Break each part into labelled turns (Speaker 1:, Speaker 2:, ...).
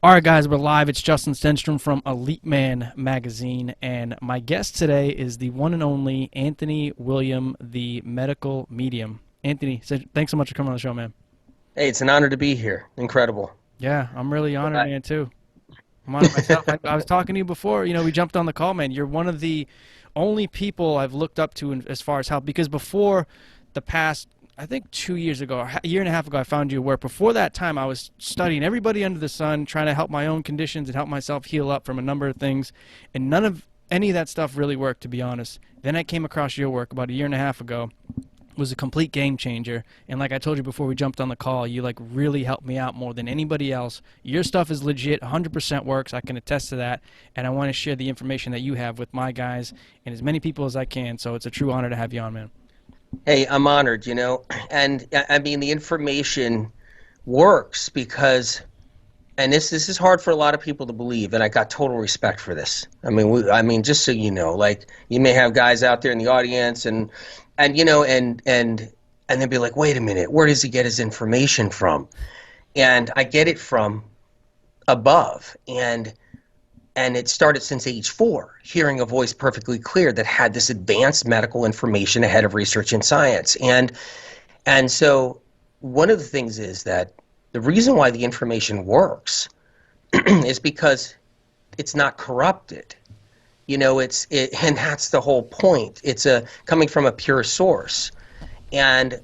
Speaker 1: All right, guys, we're live. It's Justin Stenstrom from Elite Man Magazine, and my guest today is the one and only Anthony William, the medical medium. Anthony, thanks so much for coming on the show, man.
Speaker 2: Hey, it's an honor to be here. Incredible.
Speaker 1: Yeah, I'm really honored,
Speaker 2: Uh,
Speaker 1: man, too. I'm honored myself. I was talking to you before, we jumped on the call, man. You're one of the only people I've looked up to as far as help, because before the past, I think 2 years ago, or a year and a half ago, I found your work. Before that time, I was studying everybody under the sun, trying to help my own conditions and help myself heal up from a number of things, and none of any of that stuff really worked, to be honest. Then I came across your work about a year and a half ago. Was a complete game changer, and like I told you before we jumped on the call, you like really helped me out more than anybody else. Your stuff is legit, 100% works. I can attest to that, and I want to share the information that you have with my guys and as many people as I can. So it's a true honor to have you on, man.
Speaker 2: Hey, I'm honored, and I mean the information works because, and this is hard for a lot of people to believe, and I got total respect for this. I mean, just so you know, like you may have guys out there in the audience, and they'd be like, wait a minute, where does he get his information from? And I get it from above, and it started since age 4, hearing a voice perfectly clear that had this advanced medical information ahead of research and science. And so one of the things is that the reason why the information works is because it's not corrupted. And that's the whole point. It's a coming from a pure source. And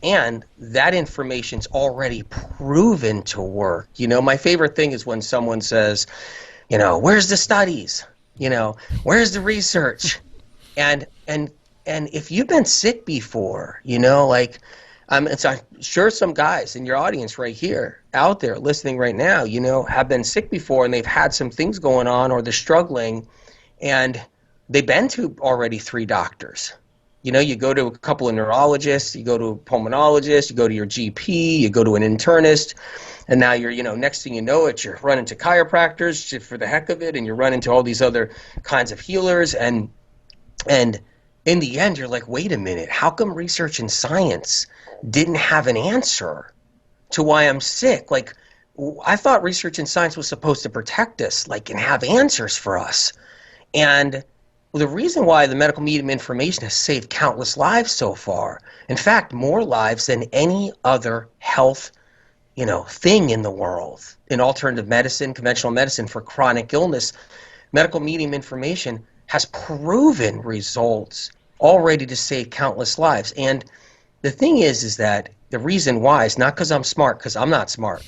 Speaker 2: and that information's already proven to work. My favorite thing is when someone says, where's the studies? Where's the research? And and and if you've been sick before, like I'm sure some guys in your audience right here, out there listening right now, have been sick before and they've had some things going on or they're struggling and they've been to already 3 doctors. You go to a couple of neurologists, you go to a pulmonologist, you go to your GP, you go to an internist, and now you're, next thing you know it, you're running to chiropractors for the heck of it, and you're running to all these other kinds of healers, and in the end, you're like, wait a minute, how come research and science didn't have an answer to why I'm sick? Like, I thought research and science was supposed to protect us, like, and have answers for us. And the reason why the medical medium information has saved countless lives so far, in fact, more lives than any other health, thing in the world, in alternative medicine, conventional medicine for chronic illness, medical medium information has proven results already to save countless lives. And the thing is that the reason why is not because I'm smart, because I'm not smart.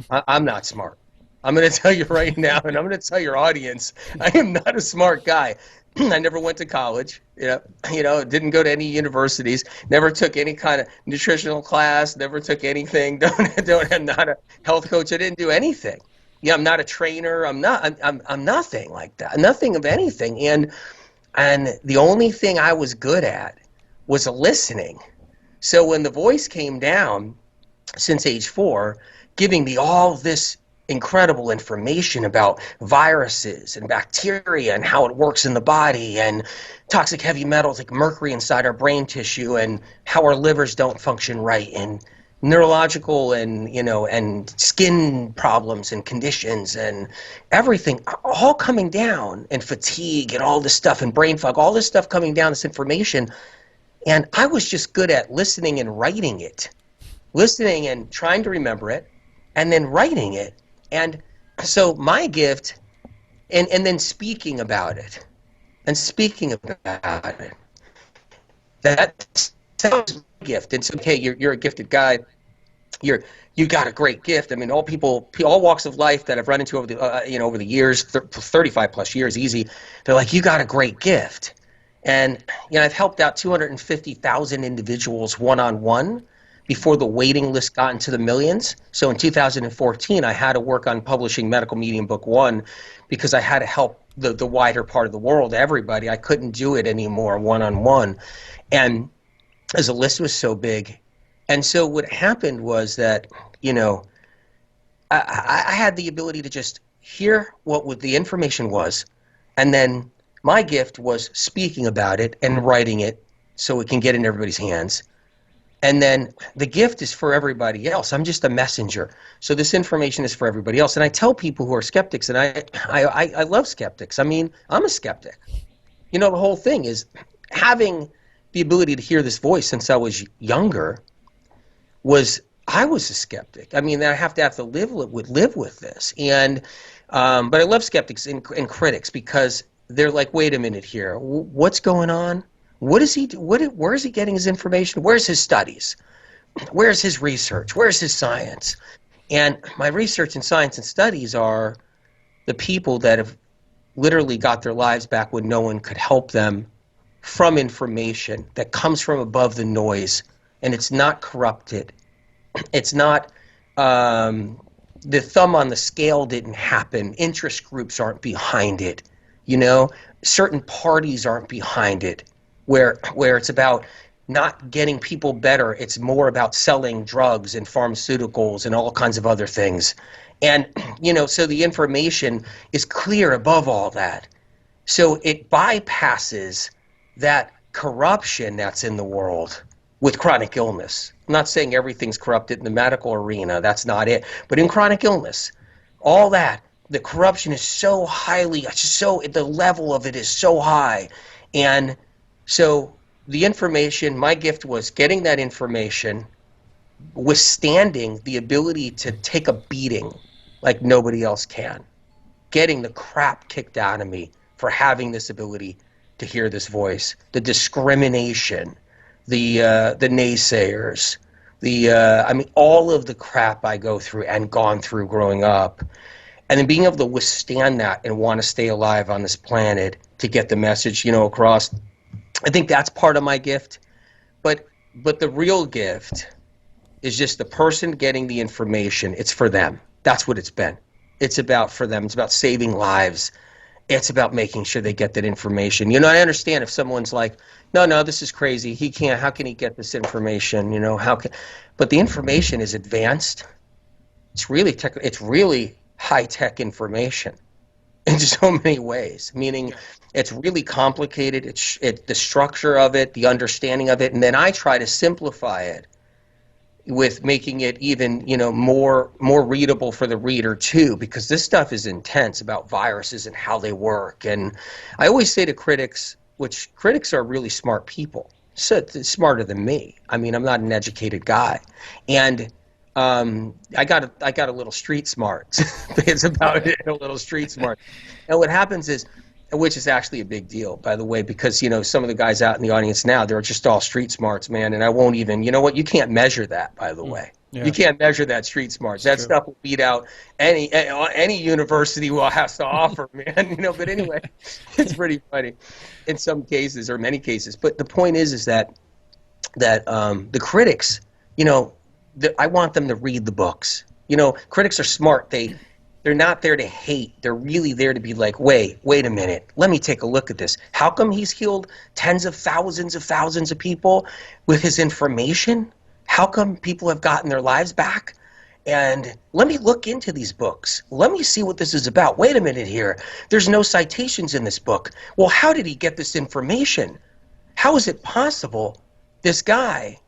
Speaker 2: I'm not smart. I'm going to tell you right now, and I'm going to tell your audience, I am not a smart guy. I never went to college, didn't go to any universities, never took any kind of nutritional class, never took anything, I'm not a health coach, I didn't do anything. Yeah, I'm not a trainer, I'm nothing like that, nothing of anything. And the only thing I was good at was listening. So when the voice came down since age 4, giving me all this incredible information about viruses and bacteria and how it works in the body and toxic heavy metals like mercury inside our brain tissue and how our livers don't function right and neurological and skin problems and conditions and everything all coming down, and fatigue and all this stuff and brain fog, all this stuff coming down, this information. And I was just good at listening and writing it, listening and trying to remember it, and then writing it. And so my gift, and then speaking about it, and speaking about it, that sounds my gift. And so, okay, you're a gifted guy. You got a great gift. I mean, all people, all walks of life that I've run into over the over the years, 35 plus years, easy. They're like, you got a great gift. And I've helped out 250,000 individuals one-on-one before the waiting list got into the millions. So in 2014, I had to work on publishing Medical Medium Book 1 because I had to help the wider part of the world, everybody. I couldn't do it anymore one-on-one. And as the list was so big. And so what happened was that, I had the ability to just hear what the information was, and then my gift was speaking about it and writing it so it can get in everybody's hands. And then the gift is for everybody else. I'm just a messenger. So this information is for everybody else. And I tell people who are skeptics, and I love skeptics. I mean, I'm a skeptic. You know, the whole thing is having the ability to hear this voice since I was younger was I was a skeptic. I mean, I have to live with this. And but I love skeptics and critics because they're like, wait a minute here, what's going on? What is he? Where is he getting his information? Where's his studies? Where's his research? Where's his science? And my research and science and studies are the people that have literally got their lives back when no one could help them from information that comes from above the noise, and it's not corrupted. It's not the thumb on the scale didn't happen. Interest groups aren't behind it. You know, certain parties aren't behind it. Where it's about not getting people better. It's more about selling drugs and pharmaceuticals and all kinds of other things. And, you know, so the information is clear above all that. So it bypasses that corruption that's in the world with chronic illness. I'm not saying everything's corrupted in the medical arena. That's not it. But in chronic illness, all that, the corruption is so highly, so the level of it is so high. And so the information, my gift was getting that information, withstanding the ability to take a beating like nobody else can, getting the crap kicked out of me for having this ability to hear this voice, the discrimination, the naysayers, I mean, all of the crap I go through and gone through growing up, and then being able to withstand that and want to stay alive on this planet to get the message, you know, across. I think that's part of my gift, but the real gift is just the person getting the information. It's for them. That's what it's been. It's about for them. It's about saving lives. It's about making sure they get that information. You know, I understand if someone's like, no, this is crazy. He can't. How can he get this information? You know, how can? But the information is advanced. It's really it's really high tech information in so many ways. Meaning, it's really complicated. It's the structure of it, the understanding of it, and then I try to simplify it with making it even, you know, more readable for the reader too, because this stuff is intense about viruses and how they work. And I always say to critics, which critics are really smart people, so smarter than me. I mean, I'm not an educated guy, and I got a little street smart. It's about it, a little street smart. And what happens is, which is actually a big deal, by the way, because, you know, some of the guys out in the audience now, they're just all street smarts, man. And I won't even, you know what, you can't measure that, by the way.
Speaker 1: Yeah.
Speaker 2: You can't measure that street smarts. That stuff will beat out any university will has to offer, man. You know, but anyway, it's pretty funny in some cases or many cases. But the point is that the critics, you know, I want them to read the books. You know, critics are smart. They're not there to hate. They're really there to be like, wait a minute. Let me take a look at this. How come he's healed tens of thousands of people with his information? How come people have gotten their lives back? And let me look into these books. Let me see what this is about. Wait a minute here. There's no citations in this book. Well, how did he get this information? How is it possible this guy,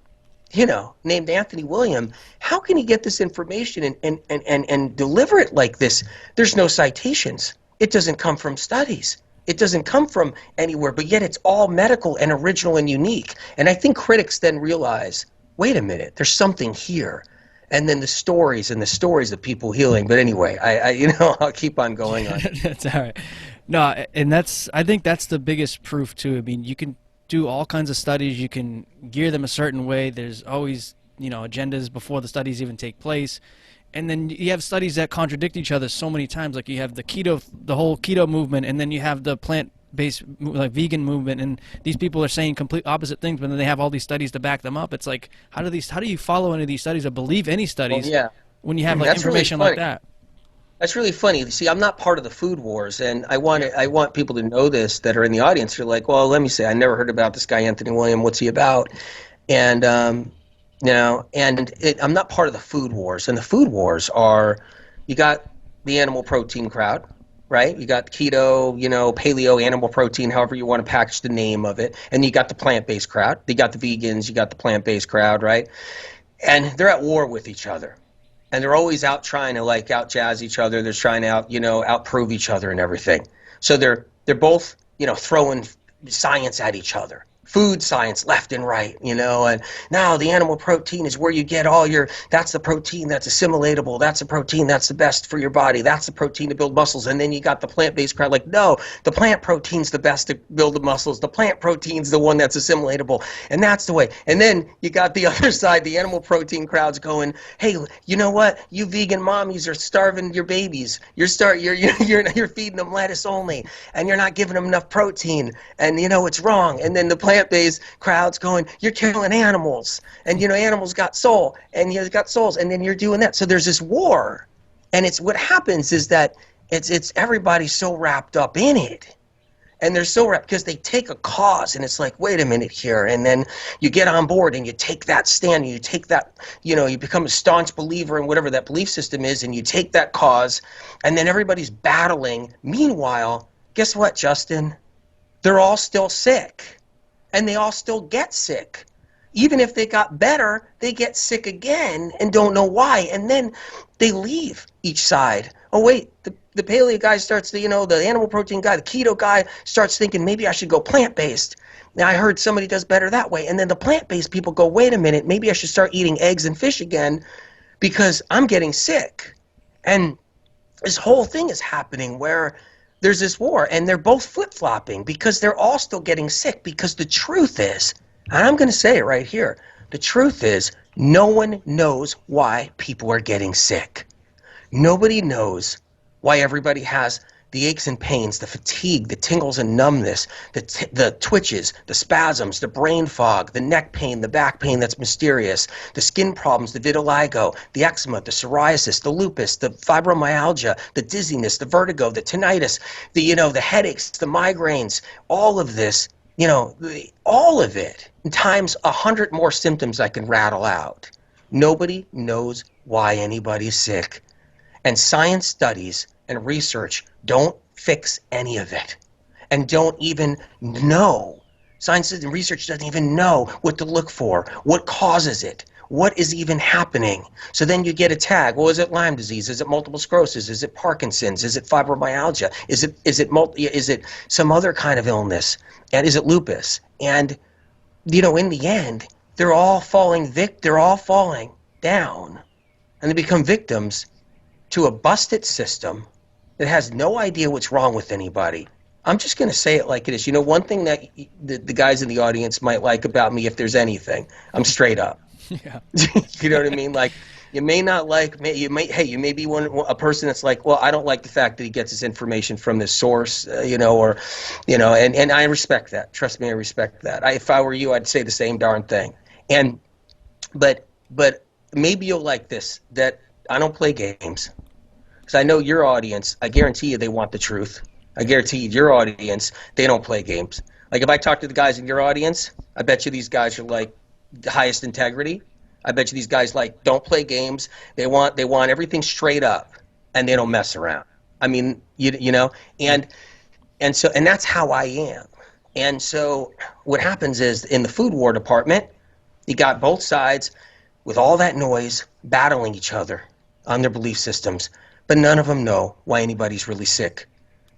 Speaker 2: you know, named Anthony William, how can he get this information and deliver it like this? There's no citations. It doesn't come from studies. It doesn't come from anywhere, but yet it's all medical and original and unique. And I think critics then realize, wait a minute, there's something here. And then the stories of people healing. But anyway, I you know, I'll keep on going on.
Speaker 1: That's all right. No, and I think that's the biggest proof too. I mean, you can do all kinds of studies. You can gear them a certain way. There's always, you know, agendas before the studies even take place. And then you have studies that contradict each other so many times. Like you have the whole keto movement, and then you have the plant-based, like vegan movement, and these people are saying complete opposite things, but then they have all these studies to back them up. It's like, how do you follow any of these studies or believe any studies when you have like information like that?
Speaker 2: That's really funny. See, I'm not part of the food wars, and I want people to know this that are in the audience. You're like, well, let me say, I never heard about this guy Anthony William. What's he about? And you know, I'm not part of the food wars. And the food wars are, you got the animal protein crowd, right? You got keto, paleo, animal protein, however you want to package the name of it. And you got the plant-based crowd. You got the vegans, you got the plant-based crowd, right? And they're at war with each other. And they're always out trying to like out jazz each other. They're trying to outprove each other and everything. So they're both, throwing science at each other. Food science left and right, and now the animal protein is where you get that's the protein that's assimilatable. That's the protein that's the best for your body. That's the protein to build muscles. And then you got the plant-based crowd like, no, the plant protein's the best to build the muscles. The plant protein's the one that's assimilatable. And that's the way. And then you got the other side, the animal protein crowd's going, hey, you know what? You vegan mommies are starving your babies. You're feeding them lettuce only, and you're not giving them enough protein. And it's wrong. And then the plant-based crowd's going, you're killing animals, and animals got soul, and you got souls, and then you're doing that. So there's this war, and it's what happens is that it's everybody's so wrapped up in it, and they're so wrapped because they take a cause, and it's like, wait a minute here, and then you get on board and you take that stand, and you take that, you become a staunch believer in whatever that belief system is, and you take that cause, and then everybody's battling. Meanwhile, guess what, Justin? They're all still sick. And they all still get sick. Even if they got better, they get sick again and don't know why. And then they leave each side. Oh, wait, the paleo guy starts, the animal protein guy, the keto guy starts thinking, maybe I should go plant-based. Now, I heard somebody does better that way. And then the plant-based people go, wait a minute, maybe I should start eating eggs and fish again because I'm getting sick. And this whole thing is happening where there's this war, and they're both flip-flopping because they're all still getting sick. Because the truth is, and I'm going to say it right here, the truth is no one knows why people are getting sick. Nobody knows why everybody has the aches and pains, the fatigue, the tingles and numbness, the twitches, the spasms, the brain fog, the neck pain, the back pain that's mysterious, the skin problems, the vitiligo, the eczema, the psoriasis, the lupus, the fibromyalgia, the dizziness, the vertigo, the tinnitus, the headaches, the migraines, all of this, all of it, times 100 more symptoms I can rattle out. Nobody knows why anybody's sick. And science studies and research don't fix any of it, and don't even know. Science and research doesn't even know what to look for, what causes it, what is even happening. So then you get a tag. Well, is it Lyme disease? Is it multiple sclerosis? Is it Parkinson's? Is it fibromyalgia? Is it some other kind of illness? And is it lupus? And in the end, they're all falling down, and they become victims to a busted system that has no idea what's wrong with anybody. I'm just going to say it like it is. One thing that the guys in the audience might like about me, if there's anything, I'm straight up.
Speaker 1: Yeah.
Speaker 2: You know what I mean? Like, you may not like me. You may be a person that's like, well, I don't like the fact that he gets his information from this source, and I respect that. Trust me, I respect that. If I were you, I'd say the same darn thing. But maybe you'll like this, that I don't play games. Because I know your audience, I guarantee you they want the truth. I guarantee you your audience, they don't play games. Like, if I talk to the guys in your audience, I bet you these guys are like the highest integrity. I bet you these guys don't play games. They want everything straight up, and they don't mess around. I mean, and that's how I am. And so what happens is, in the food war department, you got both sides with all that noise battling each other on their belief systems. But none of them know why anybody's really sick.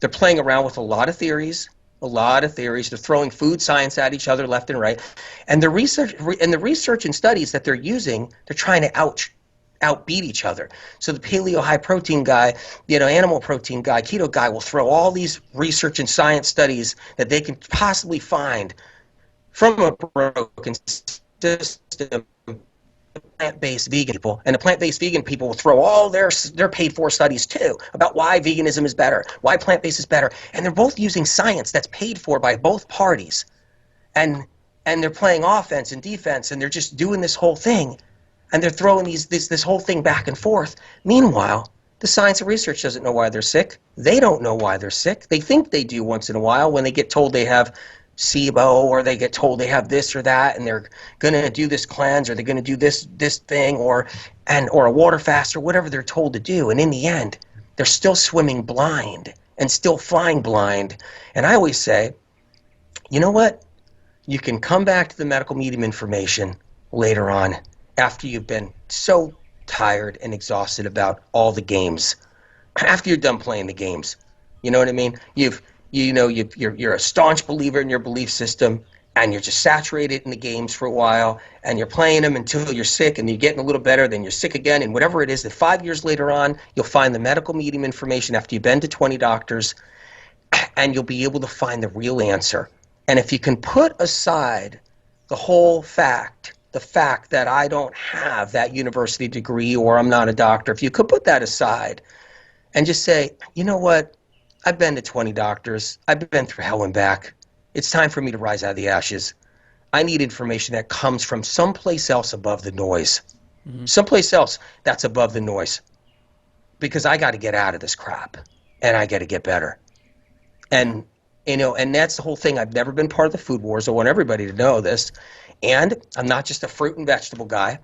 Speaker 2: They're playing around with a lot of theories. They're throwing food science at each other left and right. And the research and studies that they're using, they're trying to outbeat each other. So the paleo high protein guy, animal protein guy, keto guy will throw all these research and science studies that they can possibly find from a broken system, plant-based vegan people, and the plant-based vegan people will throw all their paid-for studies too about why veganism is better, why plant-based is better, and they're both using science that's paid for by both parties, and they're playing offense and defense, and they're just doing this whole thing, and they're throwing this whole thing back and forth. Meanwhile, the science and research doesn't know why they're sick. They don't know why they're sick. They think they do once in a while when they get told they have SIBO, or they get told they have this or that, and they're going to do this cleanse, or they're going to do this thing, or a water fast, or whatever they're told to do. And in the end, they're still swimming blind, and still flying blind. And I always say, you know what? You can come back to the medical medium information later on after you've been so tired and exhausted about all the games. After you're done playing the games, you know what I mean? You're a staunch believer in your belief system, and you're just saturated in the games for a while, and you're playing them until you're sick, and you're getting a little better, then you're sick again, and whatever it is, that 5 years later on, you'll find the medical medium information after you've been to 20 doctors, and you'll be able to find the real answer. And if you can put aside the whole the fact that I don't have that university degree or I'm not a doctor, if you could put that aside and just say, you know what? I've been to 20 doctors. I've been through hell and back. It's time for me to rise out of the ashes. I need information that comes from someplace else above the noise.
Speaker 1: Mm-hmm.
Speaker 2: Someplace else that's above the noise. Because I got to get out of this crap and I got to get better. And, and that's the whole thing. I've never been part of the food wars. I want everybody to know this. And I'm not just a fruit and vegetable guy.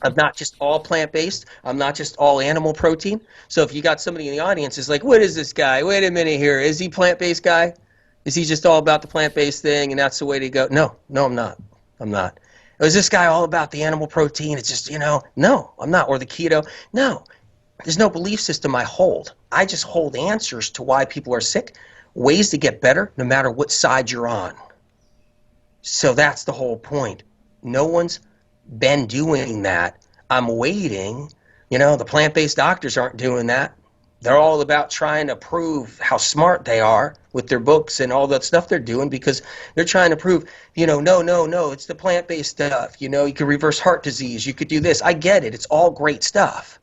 Speaker 2: I'm not just all plant-based. I'm not just all animal protein. So if you got somebody in the audience who's like, what is this guy? Wait a minute here. Is he plant-based guy? Is he just all about the plant-based thing and that's the way to go? No, I'm not. I'm not. Is this guy all about the animal protein? It's just, no, I'm not. Or the keto? No. There's no belief system I hold. I just hold answers to why people are sick, ways to get better, no matter what side you're on. So that's the whole point. No one's been doing that. I'm waiting. The plant-based doctors aren't doing that. They're all about trying to prove how smart they are with their books and all that stuff they're doing because they're trying to prove, no, it's the plant-based stuff. You could reverse heart disease. You could do this. I get it. It's all great stuff.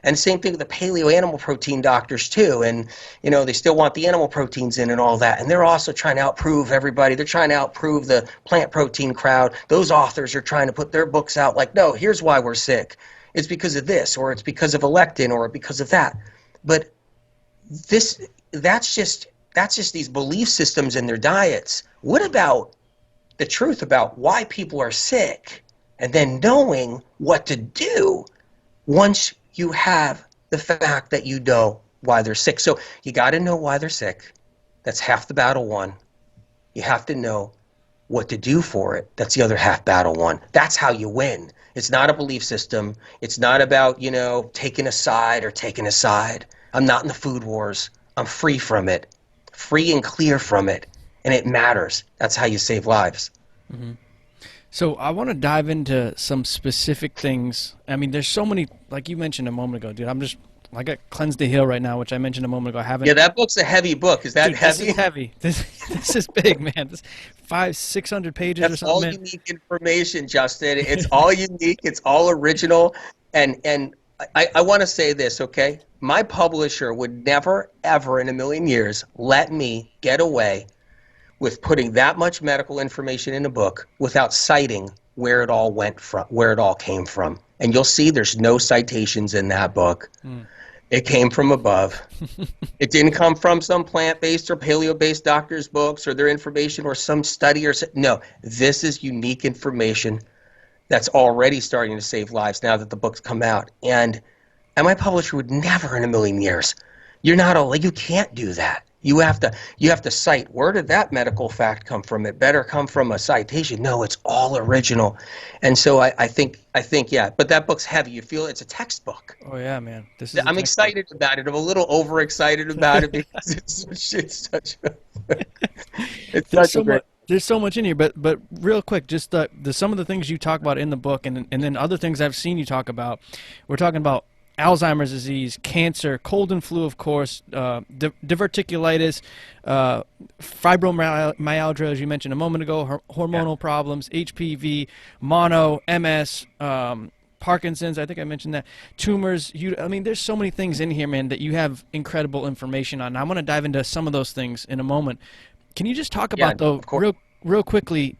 Speaker 2: And same thing with the paleo animal protein doctors too. And, they still want the animal proteins in and all that. And they're also trying to outprove everybody. They're trying to outprove the plant protein crowd. Those authors are trying to put their books out like, no, here's why we're sick. It's because of this, or it's because of lectin, or because of that. But that's just these belief systems in their diets. What about the truth about why people are sick? And then knowing what to do once you have the fact that you know why they're sick. So you got to know why they're sick. That's half the battle won. You have to know what to do for it. That's the other half battle won. That's how you win. It's not a belief system. It's not about, taking a side or taking a side. I'm not in the food wars. I'm free from it, free and clear from it. And it matters. That's how you save lives.
Speaker 1: Mm-hmm. So I want to dive into some specific things. I mean, there's so many, like you mentioned a moment ago, dude. I got Cleanse the Heal right now, which I mentioned a moment ago. I haven't.
Speaker 2: Yeah, that book's a heavy book. Is that
Speaker 1: dude,
Speaker 2: heavy?
Speaker 1: This is heavy. This is big, man. This 500-600 pages
Speaker 2: That's
Speaker 1: or something.
Speaker 2: all
Speaker 1: Man.
Speaker 2: unique information, Justin. It's all unique. It's all original. And I want to say this, okay? My publisher would never, ever in a million years let me get away with putting that much medical information in a book without citing where it all went from, where it all came from. And you'll see there's no citations in that book. It came from above. It didn't come from some plant-based or paleo-based doctors' books or their information or some study or no. This is unique information that's already starting to save lives now that the book's come out. And my publisher would never in a million years. You can't do that. You have to cite, where did that medical fact come from? It better come from a citation. No, it's all original. And so I think, yeah, but that book's heavy. You feel it's a textbook.
Speaker 1: Oh yeah, man. This is
Speaker 2: I'm excited about it. I'm a little overexcited about it because it's such a great.
Speaker 1: There's so much in here, but real quick, just some of the things you talk about in the book, and then other things I've seen you talk about. We're talking about Alzheimer's disease, cancer, cold and flu, of course, diverticulitis, fibromyalgia, as you mentioned a moment ago, hormonal problems, HPV, mono, MS, Parkinson's, I think I mentioned that, tumors. I mean, there's so many things in here, man, that you have incredible information on. I want to dive into some of those things in a moment. Can you just talk about, though, real quickly,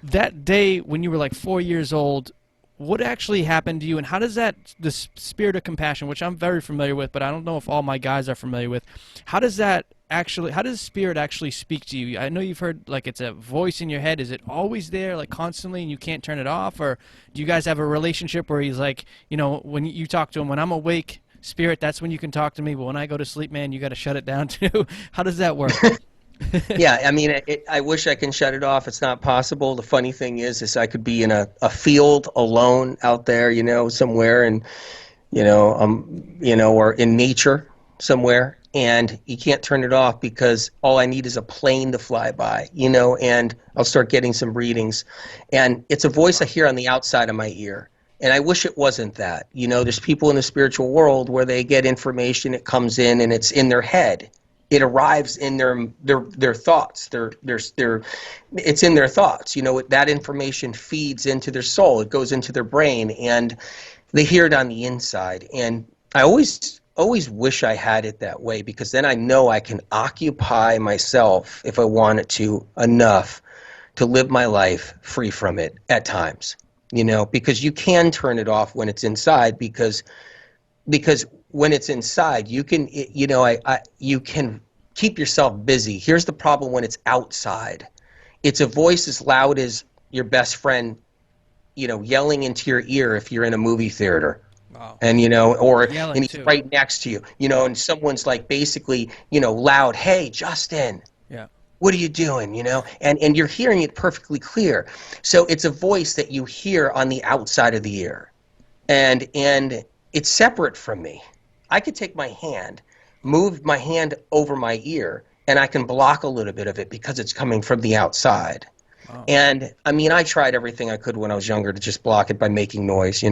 Speaker 1: that day when you were like 4 years old, what actually happened to you, and how does the spirit of compassion, which I'm very familiar with, but I don't know if all my guys are familiar with, how does spirit actually speak to you? I know you've heard, like, it's a voice in your head. Is it always there, like, constantly, and you can't turn it off? Or do you guys have a relationship where he's like, when you talk to him, when I'm awake, spirit, that's when you can talk to me, but when I go to sleep, man, you got to shut it down too. How does that work?
Speaker 2: Yeah, I mean, I wish I can shut it off. It's not possible. The funny thing is I could be in a field alone out there, somewhere, and or in nature somewhere, and you can't turn it off because all I need is a plane to fly by, and I'll start getting some readings, and it's a voice I hear on the outside of my ear. And I wish it wasn't that. There's people in the spiritual world where they get information, it comes in, and it's in their head. It arrives in their thoughts. It's in their thoughts. That information feeds into their soul. It goes into their brain, and they hear it on the inside. And I always wish I had it that way, because then I know I can occupy myself, if I wanted to, enough to live my life free from it at times. Because you can turn it off when it's inside, because when it's inside, you can, you can keep yourself busy. Here's the problem when it's outside. It's a voice as loud as your best friend, yelling into your ear if you're in a movie theater.
Speaker 1: Wow.
Speaker 2: And,
Speaker 1: Yelling
Speaker 2: and he's
Speaker 1: too.
Speaker 2: right next to you, and someone's like basically, loud, "Hey, Justin,
Speaker 1: Yeah.
Speaker 2: what are you doing?" And you're hearing it perfectly clear. So it's a voice that you hear on the outside of the ear. And it's separate from me. I could take my hand, move my hand over my ear, and I can block a little bit of it because it's coming from the outside.
Speaker 1: Wow.
Speaker 2: And I mean, I tried everything I could when I was younger to just block it by making noise.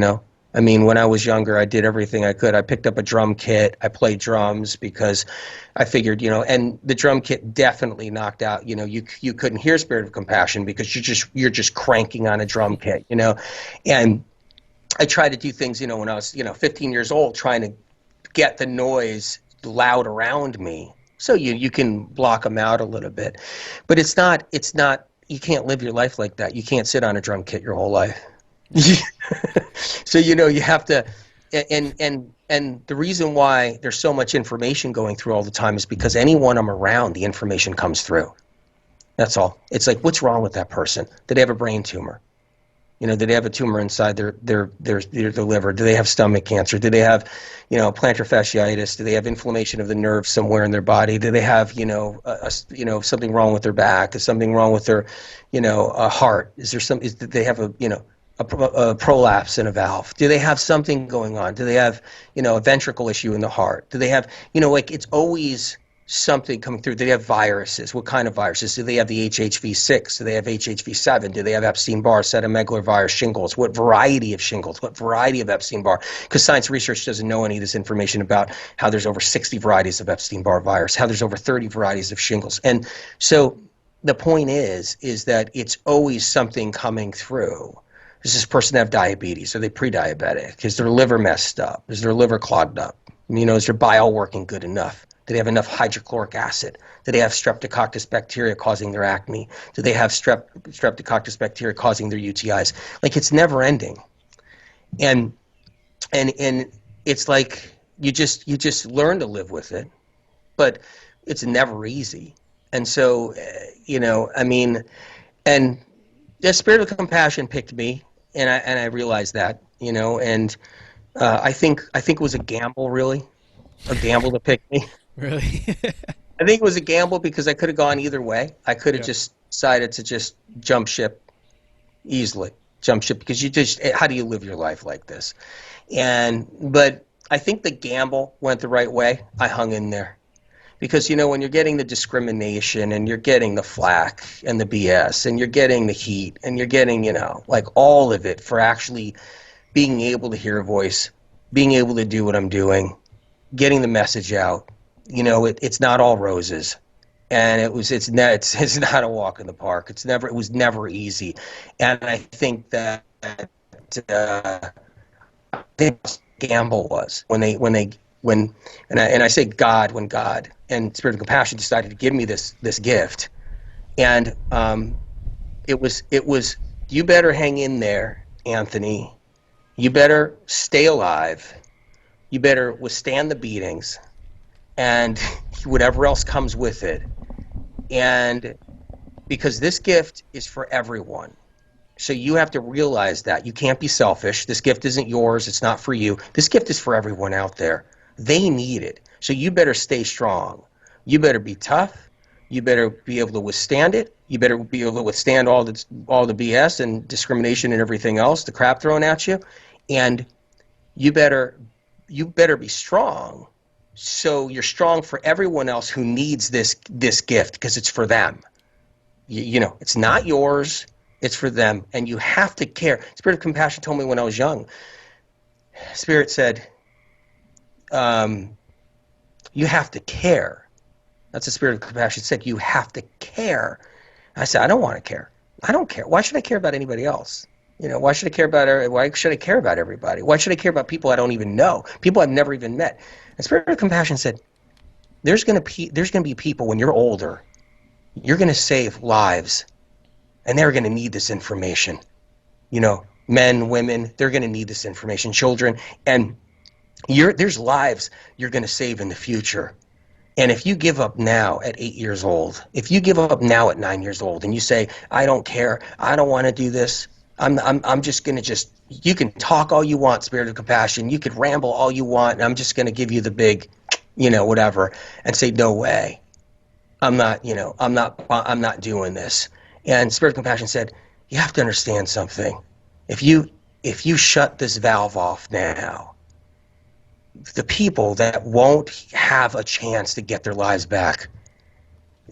Speaker 2: I mean, when I was younger, I did everything I could. I picked up a drum kit. I played drums because I figured, and the drum kit definitely knocked out, you couldn't hear Spirit of Compassion because you're just cranking on a drum kit. And I tried to do things, when I was, 15 years old, trying to get the noise loud around me so you can block them out a little bit. But it's not, you can't live your life like that. You can't sit on a drum kit your whole life. So, you have to, and the reason why there's so much information going through all the time is because anyone I'm around, the information comes through. That's all. It's like, what's wrong with that person? Did they have a brain tumor? Do they have a tumor inside their liver? Do they have stomach cancer? Do they have, plantar fasciitis? Do they have inflammation of the nerves somewhere in their body? Do they have, something wrong with their back? Is something wrong with their, heart? Do they have a prolapse in a valve? Do they have something going on? Do they have, a ventricle issue in the heart? Do they have, it's always something coming through. Do they have viruses? What kind of viruses? Do they have the HHV6? Do they have HHV7? Do they have Epstein-Barr, cytomegalovirus, shingles? What variety of shingles? What variety of Epstein-Barr? Because science research doesn't know any of this information about how there's over 60 varieties of Epstein-Barr virus, how there's over 30 varieties of shingles. And so the point is that it's always something coming through. Does this person have diabetes? Are they pre-diabetic? Is their liver messed up? Is their liver clogged up? Is their bile working good enough? Do they have enough hydrochloric acid? Do they have streptococcus bacteria causing their acne? Do they have streptococcus bacteria causing their UTIs? Like, it's never ending. And it's like you just learn to live with it, but it's never easy. And so, I mean, and the Spirit of Compassion picked me, and I realized that, and I think it was a gamble, really, a gamble to pick me.
Speaker 1: Really?
Speaker 2: I think it was a gamble because I could have gone either way. I could have
Speaker 1: Yeah.
Speaker 2: just decided to just jump ship easily, because how do you live your life like this? But I think the gamble went the right way. I hung in there because, when you're getting the discrimination and you're getting the flack and the BS and you're getting the heat and you're getting, like all of it for actually being able to hear a voice, being able to do what I'm doing, getting the message out. It's not all roses, and it's not a walk in the park. It was never easy, and I think that I think gamble was when and I say God, when God and Spirit of Compassion decided to give me this gift, and it was you better hang in there, Anthony. You better stay alive. You better withstand the beatings and whatever else comes with it. And because this gift is for everyone. So you have to realize that. You can't be selfish. This gift isn't yours. It's not for you. This gift is for everyone out there. They need it. So you better stay strong. You better be tough. You better be able to withstand it. You better be able to withstand all the BS and discrimination and everything else, the crap thrown at you. And you better be strong. So you're strong for everyone else who needs this gift, because it's for them. It's not yours. It's for them, and you have to care. Spirit of Compassion told me when I was young. Spirit said, you have to care. That's the Spirit of Compassion said. You have to care. I said, I don't want to care. I don't care. Why should I care about anybody else? Why should I care about everybody? Why should I care about people I don't even know, people I've never even met? And Spirit of Compassion said, there's going to be people when you're older, you're going to save lives, and they're going to need this information. Men, women, they're going to need this information, children, and there's lives you're going to save in the future. And if you give up now at 8 years old, if you give up now at 9 years old, and you say, I don't care, I don't want to do this, I'm just going to you can talk all you want, Spirit of Compassion, you could ramble all you want, and I'm just going to give you the big, whatever, and say, no way. I'm not doing this. And Spirit of Compassion said, you have to understand something. If you shut this valve off now, the people that won't have a chance to get their lives back,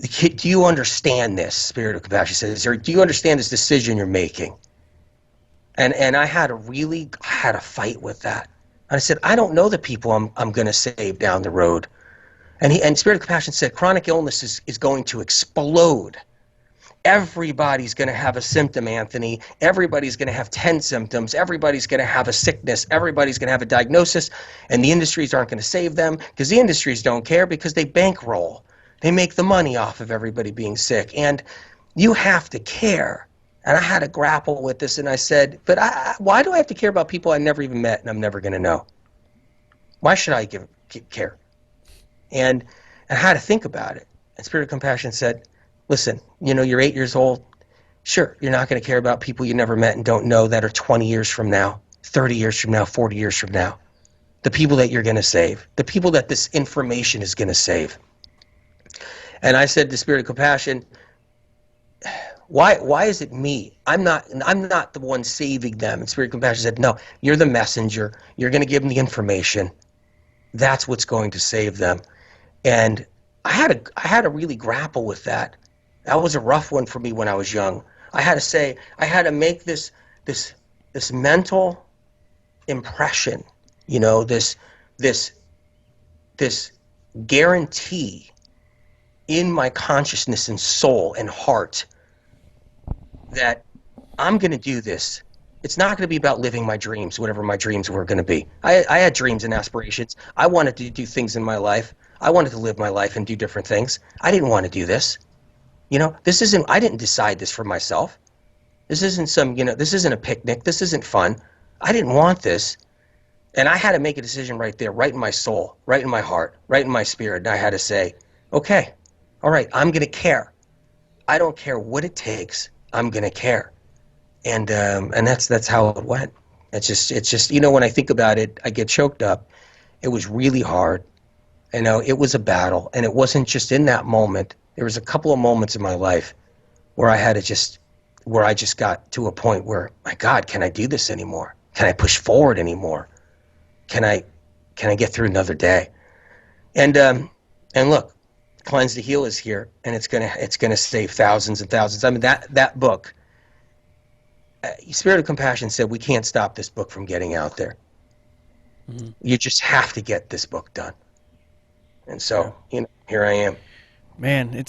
Speaker 2: do you understand this? Spirit of Compassion says, or do you understand this decision you're making? And I had a fight with that. I said, I don't know the people I'm going to save down the road. And Spirit of Compassion said, chronic illness is going to explode. Everybody's going to have a symptom, Anthony. Everybody's going to have 10 symptoms. Everybody's going to have a sickness. Everybody's going to have a diagnosis. And the industries aren't going to save them, because the industries don't care, because they bankroll. They make the money off of everybody being sick. And you have to care. And I had to grapple with this, and I said, but why do I have to care about people I never even met and I'm never going to know? Why should I care? And I had to think about it. And Spirit of Compassion said, listen, you're 8 years old. Sure, you're not going to care about people you never met and don't know that are 20 years from now, 30 years from now, 40 years from now. The people that you're going to save, the people that this information is going to save. And I said to Spirit of Compassion, why is it me? I'm not the one saving them. And Spirit of Compassion said, no, you're the messenger. You're going to give them the information. That's what's going to save them. And I had to really grapple with that. That was a rough one for me when I was young. I had to make this mental impression, this guarantee in my consciousness and soul and heart that I'm going to do this. It's not going to be about living my dreams, whatever my dreams were going to be. I had dreams and aspirations. I wanted to do things in my life. I wanted to live my life and do different things. I didn't want to do this. I didn't decide this for myself. This isn't a picnic. This isn't fun. I didn't want this. And I had to make a decision right there, right in my soul, right in my heart, right in my spirit. And I had to say, okay, all right, I'm going to care. I don't care what it takes. I'm going to care. And that's how it went. It's just when I think about it, I get choked up. It was really hard. It was a battle, and it wasn't just in that moment. There was a couple of moments in my life where I just got to a point where, my God, can I do this anymore? Can I push forward anymore? Can I get through another day? And look, Cleanse to Heal is here, and it's gonna save thousands and thousands. I mean, that book, Spirit of Compassion said, we can't stop this book from getting out there. Mm-hmm. You just have to get this book done. And so, here I am.
Speaker 1: Man,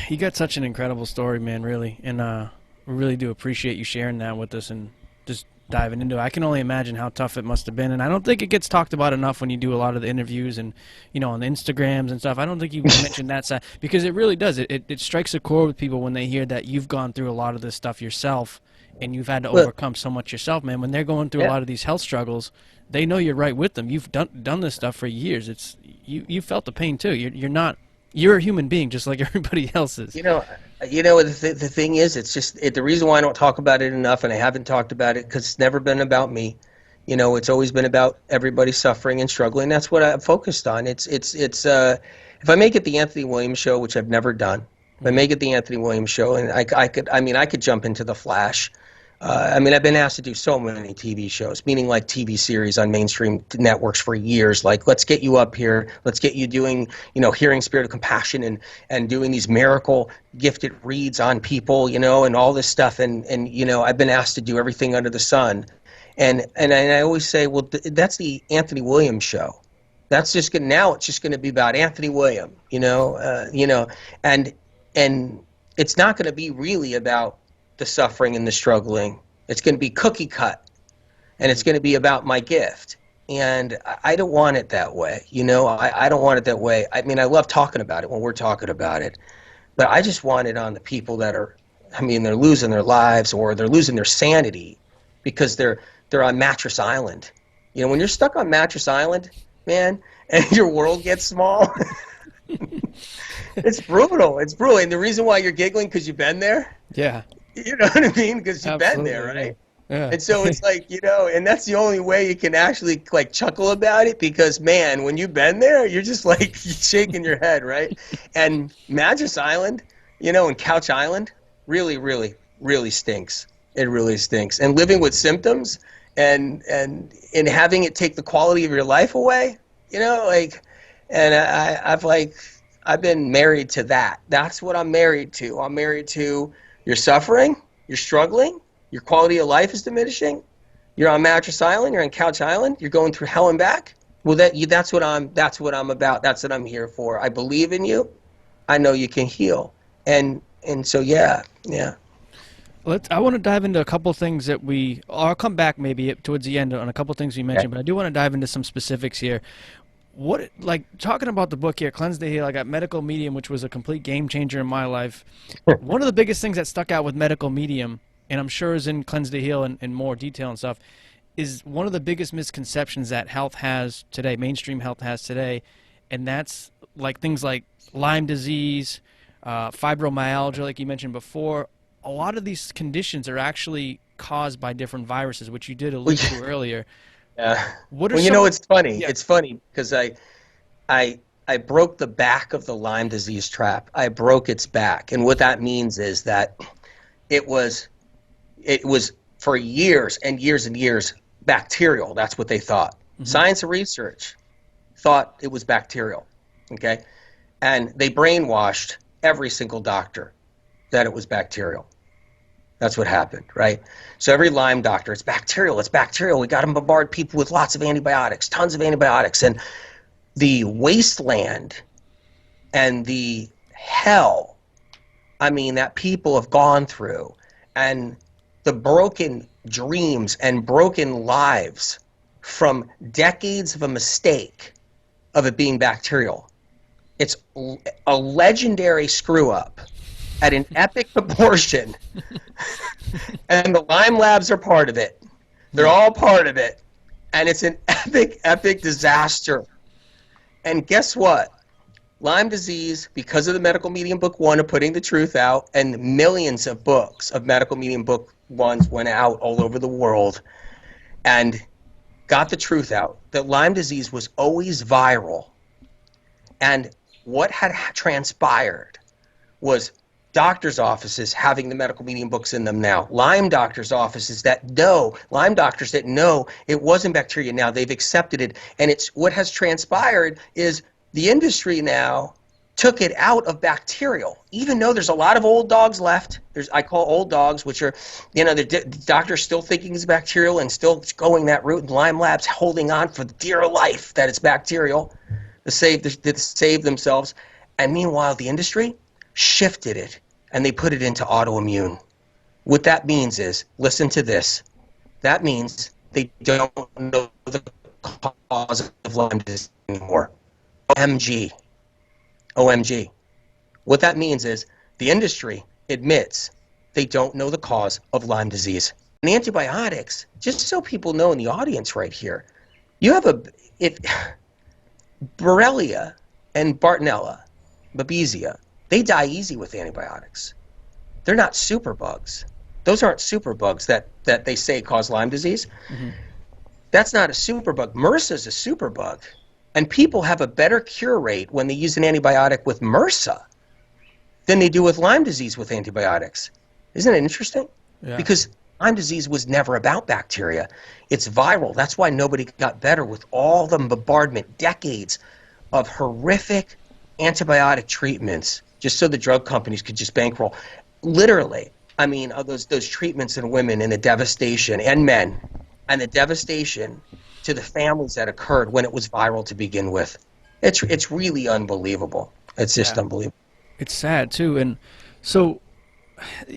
Speaker 1: you got such an incredible story, man, really. And we really do appreciate you sharing that with us and just diving into it. I can only imagine how tough it must have been. And I don't think it gets talked about enough when you do a lot of the interviews and, on the Instagrams and stuff. I don't think you mentioned that side, because it really does. It strikes a chord with people when they hear that you've gone through a lot of this stuff yourself and you've had to overcome so much yourself, man. When they're going through a lot of these health struggles, they know you're right with them. You've done this stuff for years. It's you felt the pain too. You're a human being just like everybody else is.
Speaker 2: The thing is, it's just the reason why I don't talk about it enough, and I haven't talked about it because it's never been about me. It's always been about everybody suffering and struggling. That's what I'm focused on. If I make it the Anthony Williams show, which I've never done, if I
Speaker 1: Hmm.
Speaker 2: make it the Anthony Williams show, and I could jump into the Flash. I mean, I've been asked to do so many TV shows, meaning like TV series on mainstream networks for years. Like, let's get you up here. Let's get you doing, hearing spirit of compassion and doing these miracle gifted reads on people, and all this stuff. And I've been asked to do everything under the sun. And I always say, well, that's the Anthony Williams show. That's just gonna now. It's just going to be about Anthony Williams, and and it's not going to be really about the suffering and the struggling. It's going to be cookie cut, and it's
Speaker 1: Hmm.
Speaker 2: going to be about my gift. And I don't want it that way. I don't want it that way. I mean, I love talking about it when we're talking about it, but I just want it on the people that are, I mean, they're losing their lives or they're losing their sanity because they're on Mattress Island. When you're stuck on Mattress Island, man, and your world gets small, it's brutal. It's brutal. And the reason why you're giggling because you've been there,
Speaker 1: Yeah,
Speaker 2: you know what I mean? Because you've been there,
Speaker 1: absolutely. Yeah.
Speaker 2: right?
Speaker 1: Yeah.
Speaker 2: And so it's like, and that's the only way you can actually like chuckle about it because man, when you've been there, you're just like shaking your head, right? And Mattress Island, and Couch Island really, really, really stinks. It really stinks. And living with symptoms and having it take the quality of your life away, like and I've been married to that. That's what I'm married to. I'm married to you're suffering, you're struggling, your quality of life is diminishing. You're on Mattress Island. You're on Couch Island. You're going through hell and back. Well, that's what I'm about. That's what I'm here for. I believe in you. I know you can heal. And so yeah, yeah.
Speaker 1: I want to dive into a couple things that I'll come back maybe towards the end on a couple things we
Speaker 2: Okay.
Speaker 1: mentioned, but I do want to dive into some specifics here. What, like, talking about the book here, Cleanse the Heal, I got Medical Medium, which was a complete game changer in my life. One of the biggest things that stuck out with Medical Medium, and I'm sure is in Cleanse the Heal in more detail and stuff, is one of the biggest misconceptions that health has today, mainstream health has today, and that's like things like Lyme disease, fibromyalgia, like you mentioned before. A lot of these conditions are actually caused by different viruses, which you did
Speaker 2: Well,
Speaker 1: allude to earlier.
Speaker 2: yeah.
Speaker 1: What are
Speaker 2: Well,
Speaker 1: some of,
Speaker 2: it's funny.
Speaker 1: yeah.
Speaker 2: It's funny because I I broke the back of the Lyme disease trap. I broke its back, and what that means is that it was it was for years and years and years bacterial. That's what they thought.
Speaker 1: Hmm.
Speaker 2: Science and research thought it was bacterial. Okay. And they brainwashed every single doctor that it was bacterial. That's what happened, right? So every Lyme doctor, it's bacterial, it's bacterial. We got to bombard people with lots of antibiotics, tons of antibiotics. And the wasteland and the hell, I mean, that people have gone through, and the broken dreams and broken lives from decades of a mistake of it being bacterial. It's a legendary screw up at an epic proportion, and the Lyme Labs are part of it. They're
Speaker 1: Yeah.
Speaker 2: all part of it, and it's an epic, epic disaster. And guess what? Lyme disease, because of the Medical Medium Book One of putting the truth out, and millions of books of Medical Medium Book Ones went out all over the world and got the truth out that Lyme disease was always viral. And what had transpired was doctors' offices having the medical medium books in them now. Lyme doctors' offices Lyme doctors that know it wasn't bacteria now, they've accepted it. And it's what has transpired is the industry now took it out of bacterial, even though there's a lot of old dogs left. I call old dogs, which are, the doctor's still thinking it's bacterial and still going that route. And Lyme Labs holding on for dear life that it's bacterial to save themselves. And meanwhile, the industry shifted it and they put it into autoimmune. What that means is, listen to this. That means they don't know the cause of Lyme disease anymore. OMG. OMG. What that means is the industry admits they don't know the cause of Lyme disease. And antibiotics, just so people know in the audience right here, you have if Borrelia and Bartonella, Babesia, they die easy with antibiotics. They're not superbugs. Those aren't superbugs that they say cause Lyme disease.
Speaker 1: Hmm.
Speaker 2: That's not a superbug. MRSA is a superbug. And people have a better cure rate when they use an antibiotic with MRSA than they do with Lyme disease with antibiotics. Isn't it interesting?
Speaker 1: Yeah.
Speaker 2: Because Lyme disease was never about bacteria. It's viral. That's why nobody got better with all the bombardment, decades of horrific antibiotic treatments, just so the drug companies could just bankroll. Literally, I mean, those treatments in women and the devastation, and men, and the devastation to the families that occurred when it was viral to begin with. It's really unbelievable. It's just
Speaker 1: Yeah.
Speaker 2: unbelievable.
Speaker 1: It's sad too. And so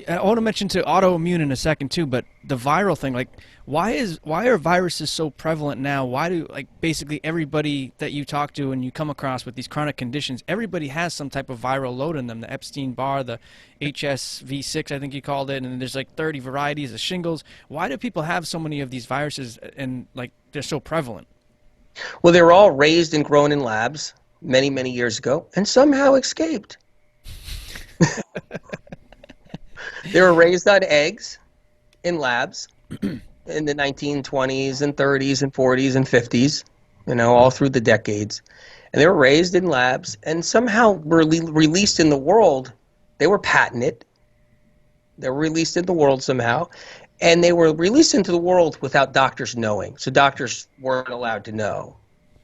Speaker 1: I want to mention to autoimmune in a second too, but the viral thing, like, why are viruses so prevalent now? Why do, like, basically everybody that you talk to and you come across with these chronic conditions, everybody has some type of viral load in them? The Epstein-Barr, the HSV6, I think you called it, and there's like 30 varieties of shingles. Why do people have so many of these viruses and like they're so prevalent?
Speaker 2: Well, they were all raised and grown in labs many, many years ago and somehow escaped. They were raised on eggs in labs in the 1920s and 30s and 40s and 50s, all through the decades. And they were raised in labs and somehow were released in the world. They were patented. They were released in the world somehow. And they were released into the world without doctors knowing. So doctors weren't allowed to know.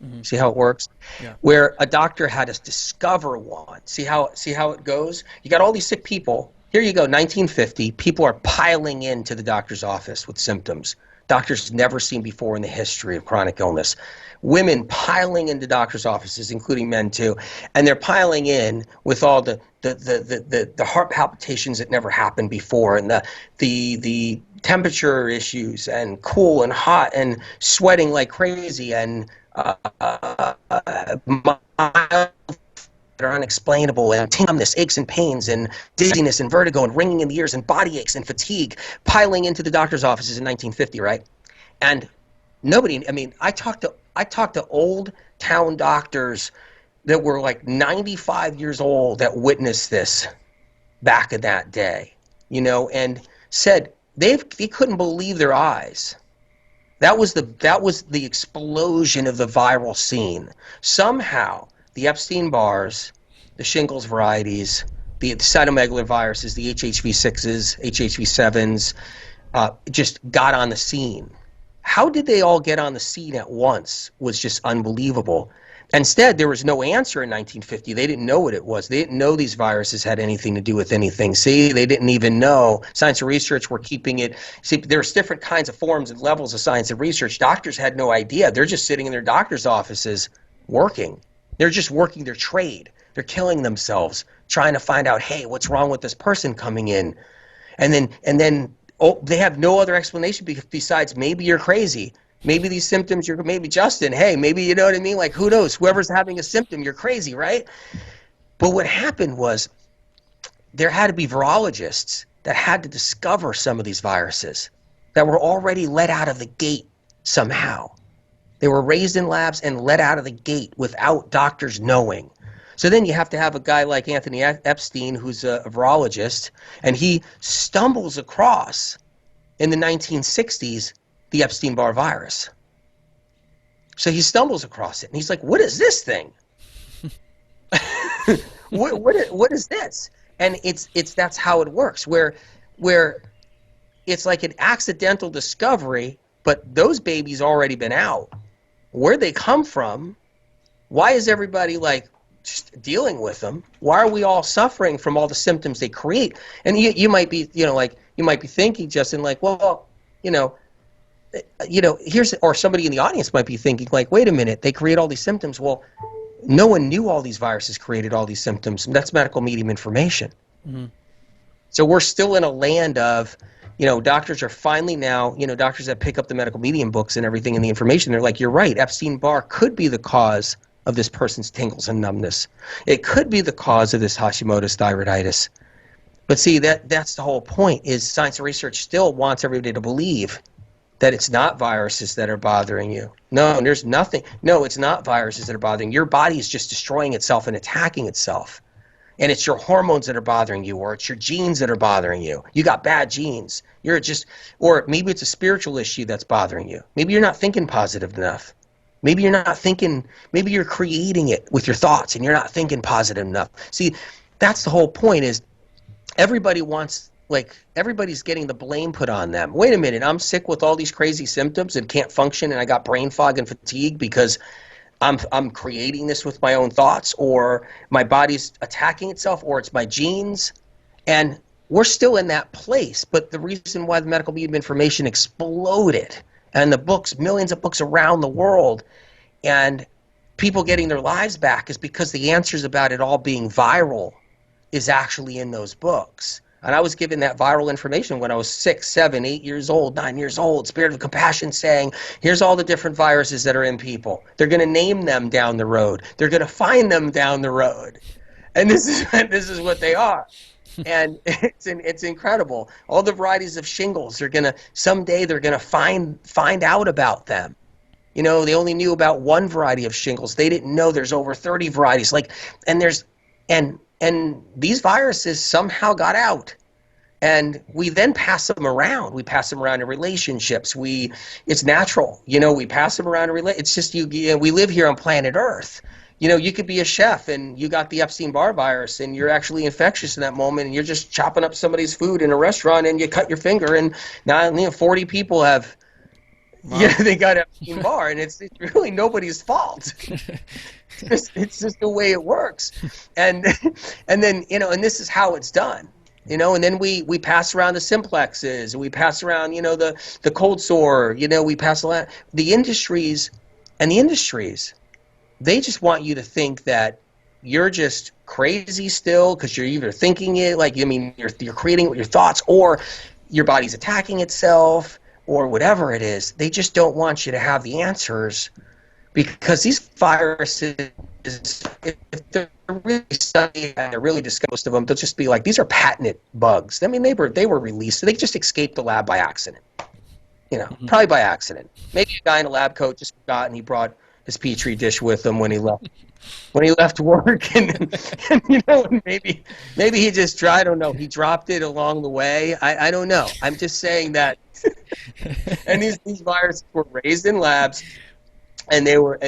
Speaker 1: Hmm.
Speaker 2: See how it works?
Speaker 1: Yeah.
Speaker 2: Where a doctor had to discover one. See how it goes? You got all these sick people. Here you go, 1950. People are piling into the doctor's office with symptoms doctors never seen before in the history of chronic illness. Women piling into doctors' offices, including men too, and they're piling in with all the heart palpitations that never happened before, and the temperature issues, and cool and hot, and sweating like crazy, and mild that are unexplainable, and numbness, aches and pains, and dizziness, and vertigo, and ringing in the ears, and body aches, and fatigue, piling into the doctor's offices in 1950, right? And nobody, I mean, I talked to old town doctors that were like 95 years old that witnessed this back in that day, and said they couldn't believe their eyes. That was the explosion of the viral scene. Somehow, the Epstein-Barrs, the shingles varieties, the cytomegaloviruses, the HHV6s, HHV7s, just got on the scene. How did they all get on the scene at once was just unbelievable. Instead, there was no answer in 1950. They didn't know what it was. They didn't know these viruses had anything to do with anything. See, they didn't even know. Science and research were keeping it. See, there's different kinds of forms and levels of science and research. Doctors had no idea. They're just sitting in their doctor's offices working. They're just working their trade. They're killing themselves, trying to find out, hey, what's wrong with this person coming in? And then they have no other explanation besides maybe you're crazy. Maybe these symptoms, maybe Justin, hey, maybe, you know what I mean? Like, who knows? Whoever's having a symptom, you're crazy, right? But what happened was there had to be virologists that had to discover some of these viruses that were already let out of the gate somehow. They were raised in labs and let out of the gate without doctors knowing. So then you have to have a guy like Anthony Epstein, who's a virologist, and he stumbles across, in the 1960s, the Epstein-Barr virus. So he stumbles across it, and he's like, what is this thing? what is this? And that's how it works, where it's like an accidental discovery, but those babies already been out. Where'd they come from? Why is everybody like just dealing with them? Why are we all suffering from all the symptoms they create? And you might be, you might be thinking, Justin, like, well, or somebody in the audience might be thinking, like, wait a minute, they create all these symptoms. Well, no one knew all these viruses created all these symptoms. That's medical medium information.
Speaker 1: Hmm.
Speaker 2: So we're still in a land of, doctors are finally now, doctors that pick up the medical medium books and everything and the information, they're like, you're right, Epstein-Barr could be the cause of this person's tingles and numbness. It could be the cause of this Hashimoto's thyroiditis. But see, that's the whole point, is science and research still wants everybody to believe that it's not viruses that are bothering you. No, there's nothing. No, it's not viruses that are bothering you. Your body is just destroying itself and attacking itself. and it's your hormones that are bothering you, or it's your genes that are bothering you. You got bad genes. You're just, or maybe it's a spiritual issue that's bothering you. Maybe you're not thinking positive enough. Maybe you're not thinking, maybe you're creating it with your thoughts and you're not thinking positive enough. See, that's the whole point is everybody wants, like, everybody's getting the blame put on them. Wait a minute, I'm sick with all these crazy symptoms and can't function and I got brain fog and fatigue because I'm creating this with my own thoughts, or my body's attacking itself, or it's my genes. And we're still in that place. But the reason why the medical medium information exploded and the books, millions of books around the world, and people getting their lives back is because the answers about it all being viral is actually in those books. And I was given that viral information when I was 6, 7, 8 years old, 9 years old. Spirit of Compassion saying, here's all the different viruses that are in people. They're going to name them down the road. They're going to find them down the road. And this is what they are. And it's incredible. All the varieties of shingles, someday they're going to find out about them. You know, they only knew about one variety of shingles. They didn't know there's over 30 varieties. And these viruses somehow got out, and we then pass them around. We pass them around in relationships. It's natural, you know. We pass them around in It's just we live here on planet Earth. You know, you could be a chef and you got the Epstein-Barr virus and you're actually infectious in that moment, and you're just chopping up somebody's food in a restaurant and you cut your finger, and now 40 people have. Wow. Yeah, they got Epstein-Barr, and it's really nobody's fault. It's just the way it works, and then and this is how it's done, and then we pass around the simplexes, we pass around the cold sore, we pass around the industries, they just want you to think that you're just crazy still because you're either thinking it you're creating it with your thoughts, or your body's attacking itself, or whatever it is. They just don't want you to have the answers, because these viruses, if they're really studied and they're really discussed, most of them, they'll just be like, these are patented bugs. I mean, they were released. So they just escaped the lab by accident, probably by accident. Maybe a guy in a lab coat just forgot and he brought his Petri dish with him when he left work, and maybe he just tried. I don't know. He dropped it along the way. I don't know. I'm just saying that. And these viruses were raised in labs, and they were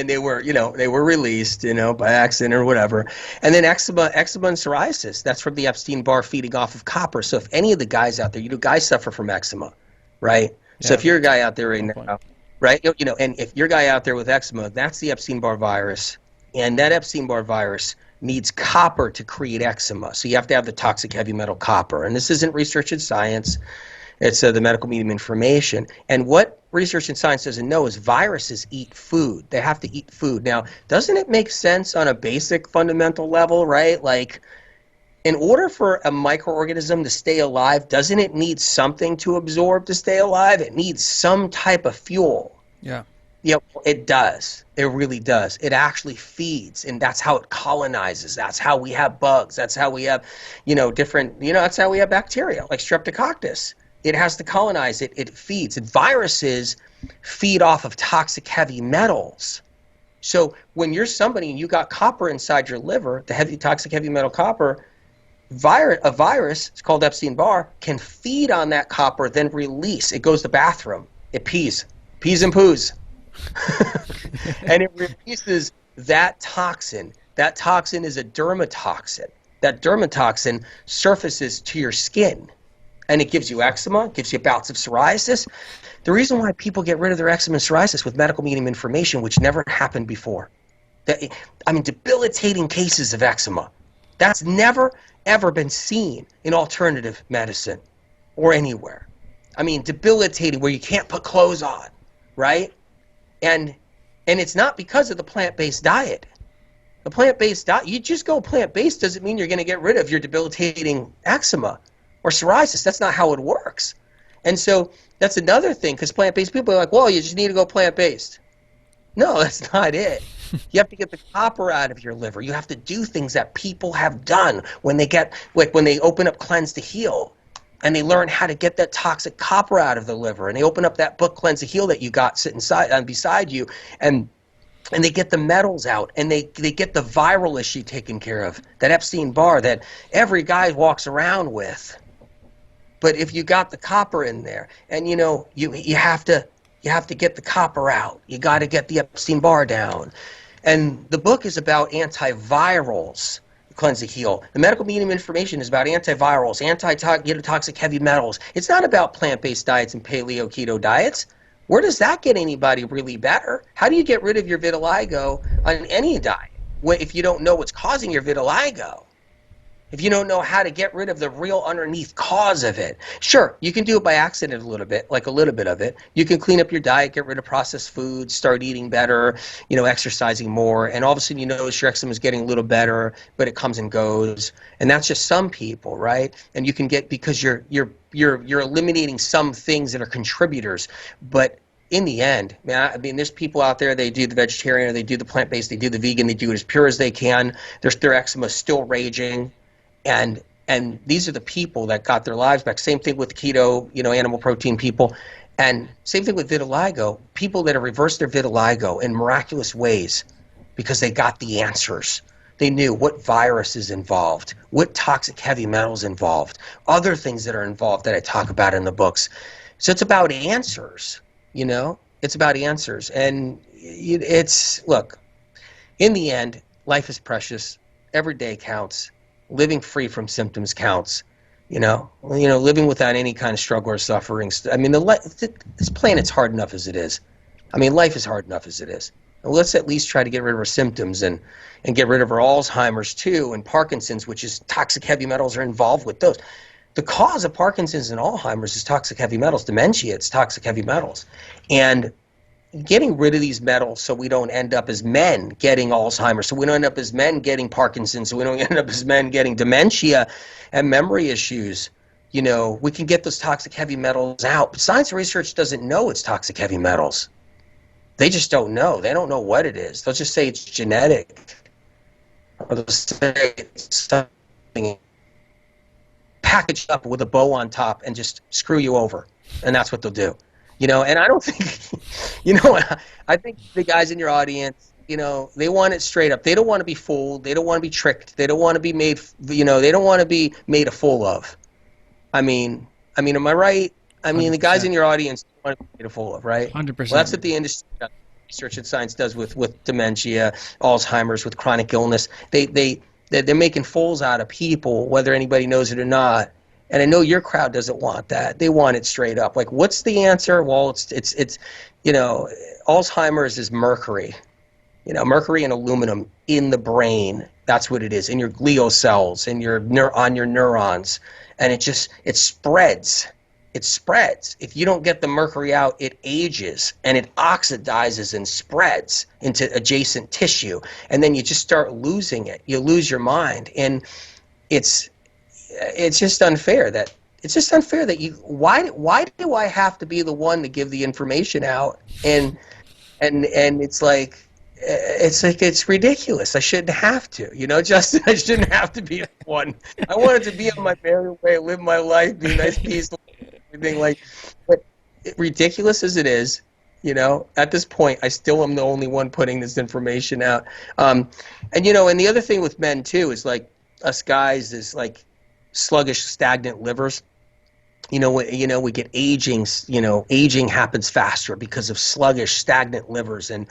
Speaker 2: released by accident or whatever. And then eczema and psoriasis, that's from the Epstein-Barr feeding off of copper. So if any of the guys out there, guys suffer from eczema, right? Yeah. So if you're a guy out there right now, right, and if you're a guy out there with eczema, that's the Epstein-Barr virus, and that Epstein-Barr virus needs copper to create eczema. So you have to have the toxic heavy metal copper. And this isn't research in science. It's the medical medium information. And what research and science doesn't know is viruses eat food. They have to eat food. Now, doesn't it make sense on a basic fundamental level, right? Like, in order for a microorganism to stay alive, doesn't it need something to absorb to stay alive? It needs some type of fuel.
Speaker 1: Yeah.
Speaker 2: Yeah, it does. It really does. It actually feeds, and that's how it colonizes. That's how we have bugs. That's how we have, different, that's how we have bacteria, like Streptococcus. It has to colonize it. It feeds. And viruses feed off of toxic heavy metals. So when you're somebody and you got copper inside your liver, the toxic heavy metal copper, a virus, it's called Epstein-Barr, can feed on that copper, then release. It goes to the bathroom. It pees and poos. And it releases that toxin. That toxin is a dermatoxin. That dermatoxin surfaces to your skin, and it gives you eczema, gives you bouts of psoriasis. The reason why people get rid of their eczema and psoriasis with medical medium information, which never happened before. Debilitating cases of eczema. That's never, ever been seen in alternative medicine or anywhere. Debilitating, where you can't put clothes on, right? And it's not because of the plant-based diet. The plant-based diet, you just go plant-based doesn't mean you're going to get rid of your debilitating eczema or psoriasis. That's not how it works. And so that's another thing, because plant-based people are like, well, you just need to go plant-based. No, that's not it. You have to get the copper out of your liver. You have to do things that people have done when they open up Cleanse to Heal, and they learn how to get that toxic copper out of the liver, and they open up that book Cleanse to Heal that you got sitting beside you, and and they get the metals out, and they get the viral issue taken care of, that Epstein-Barr that every guy walks around with. But if you got the copper in there, and you have to get the copper out. You got to get the Epstein-Barr down. And the book is about antivirals, Cleanse and Heal. The medical medium information is about antivirals, toxic heavy metals. It's not about plant-based diets and paleo keto diets. Where does that get anybody really better? How do you get rid of your vitiligo on any diet if you don't know what's causing your vitiligo? If you don't know how to get rid of the real underneath cause of it. Sure, you can do it by accident a little bit, like a little bit of it. You can clean up your diet, get rid of processed foods, start eating better, exercising more, and all of a sudden you notice your eczema is getting a little better, but it comes and goes. And that's just some people, right? And you can get, because you're eliminating some things that are contributors. But in the end, man, I mean, there's people out there, they do the vegetarian, or they do the plant-based, they do the vegan, they do it as pure as they can. Their eczema is still raging. And these are the people that got their lives back. Same thing with keto, animal protein people. And same thing with vitiligo. People that have reversed their vitiligo in miraculous ways because they got the answers. They knew what virus is involved, what toxic heavy metals involved, other things that are involved that I talk about in the books. So it's about answers, It's about answers. And look, in the end, life is precious. Every day counts. Living free from symptoms counts, living without any kind of struggle or suffering. I mean, this planet's hard enough as it is. I mean, life is hard enough as it is. And let's at least try to get rid of our symptoms and get rid of our Alzheimer's too, and Parkinson's, which is toxic heavy metals are involved with those. The cause of Parkinson's and Alzheimer's is toxic heavy metals. Dementia, it's toxic heavy metals. And getting rid of these metals so we don't end up as men getting Alzheimer's, so we don't end up as men getting Parkinson's, so we don't end up as men getting dementia and memory issues. We can get those toxic heavy metals out. But science and research doesn't know it's toxic heavy metals. They just don't know. They don't know what it is. They'll just say it's genetic. Or they'll say it's something packaged up with a bow on top and just screw you over. And that's what they'll do. And I don't think, I think the guys in your audience, they want it straight up. They don't want to be fooled. They don't want to be tricked. They don't want to be made, they don't want to be made a fool of. I mean, am I right? I mean, 100%. The guys in your audience want to be made a fool of, right?
Speaker 1: 100%.
Speaker 2: Well, that's what the industry does. Research and science does with dementia, Alzheimer's, with chronic illness. They're making fools out of people, whether anybody knows it or not. And I know your crowd doesn't want that. They want it straight up. Like, what's the answer? Well, it's Alzheimer's is mercury. Mercury and aluminum in the brain. That's what it is, in your glial cells, on your neurons. And it spreads. It spreads. If you don't get the mercury out, it ages and it oxidizes and spreads into adjacent tissue. And then you just start losing it. You lose your mind. And it's just unfair that you why do I have to be the one to give the information out? And it's ridiculous. I shouldn't have to, Justin. I shouldn't have to be the one. I wanted to be on my merry way, live my life, be nice, peaceful, everything but ridiculous as it is, at this point, I still am the only one putting this information out. And the other thing with men too is like us guys is like sluggish, stagnant livers. We get aging. Aging happens faster because of sluggish, stagnant livers, and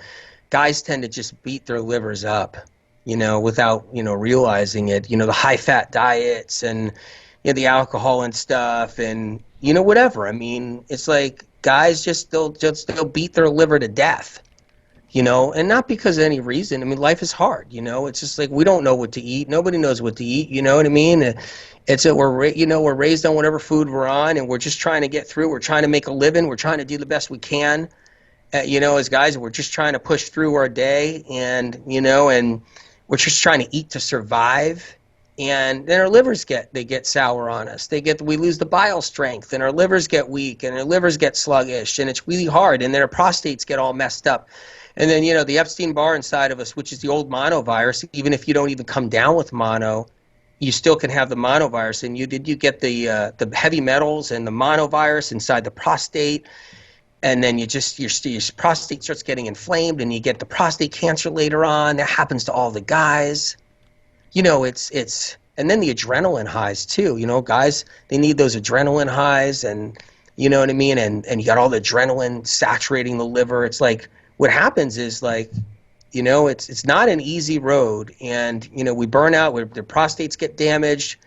Speaker 2: guys tend to just beat their livers up, without realizing it. The high-fat diets and the alcohol and stuff, and whatever. I mean, it's like guys they'll beat their liver to death. And not because of any reason. I mean, life is hard, it's just like we don't know what to eat. Nobody knows what to eat, you know what I mean? It's that we're raised on whatever food we're on, and we're just trying to get through. We're trying to make a living. We're trying to do the best we can, as guys. We're just trying to push through our day, and we're just trying to eat to survive. And then our livers get sour on us. We lose the bile strength, and our livers get weak, and our livers get sluggish, and it's really hard. And then our prostates get all messed up. And then, the Epstein-Barr inside of us, which is the old monovirus, even if you don't even come down with mono, you still can have the monovirus. And you get the heavy metals and the monovirus inside the prostate. and then your prostate starts getting inflamed, and you get the prostate cancer later on. That happens to all the guys. And then the adrenaline highs too. Guys, they need those adrenaline highs, and you know what I mean. And you got all the adrenaline saturating the liver. It's like what happens is like, it's not an easy road, and we burn out. The prostates get damaged.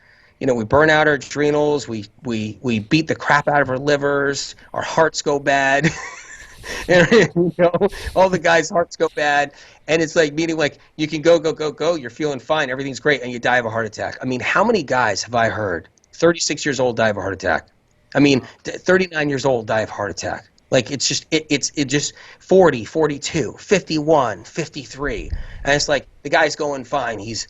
Speaker 2: We burn out our adrenals. We beat the crap out of our livers. Our hearts go bad. And, all the guys' hearts go bad, and it's like meaning like you can go, you're feeling fine, everything's great, and you die of a heart attack. I mean, how many guys have I heard 36 years old die of a heart attack? I mean, 39 years old die of a heart attack. Like it's just 40, 42, 51, 53, and it's like the guy's going fine. He's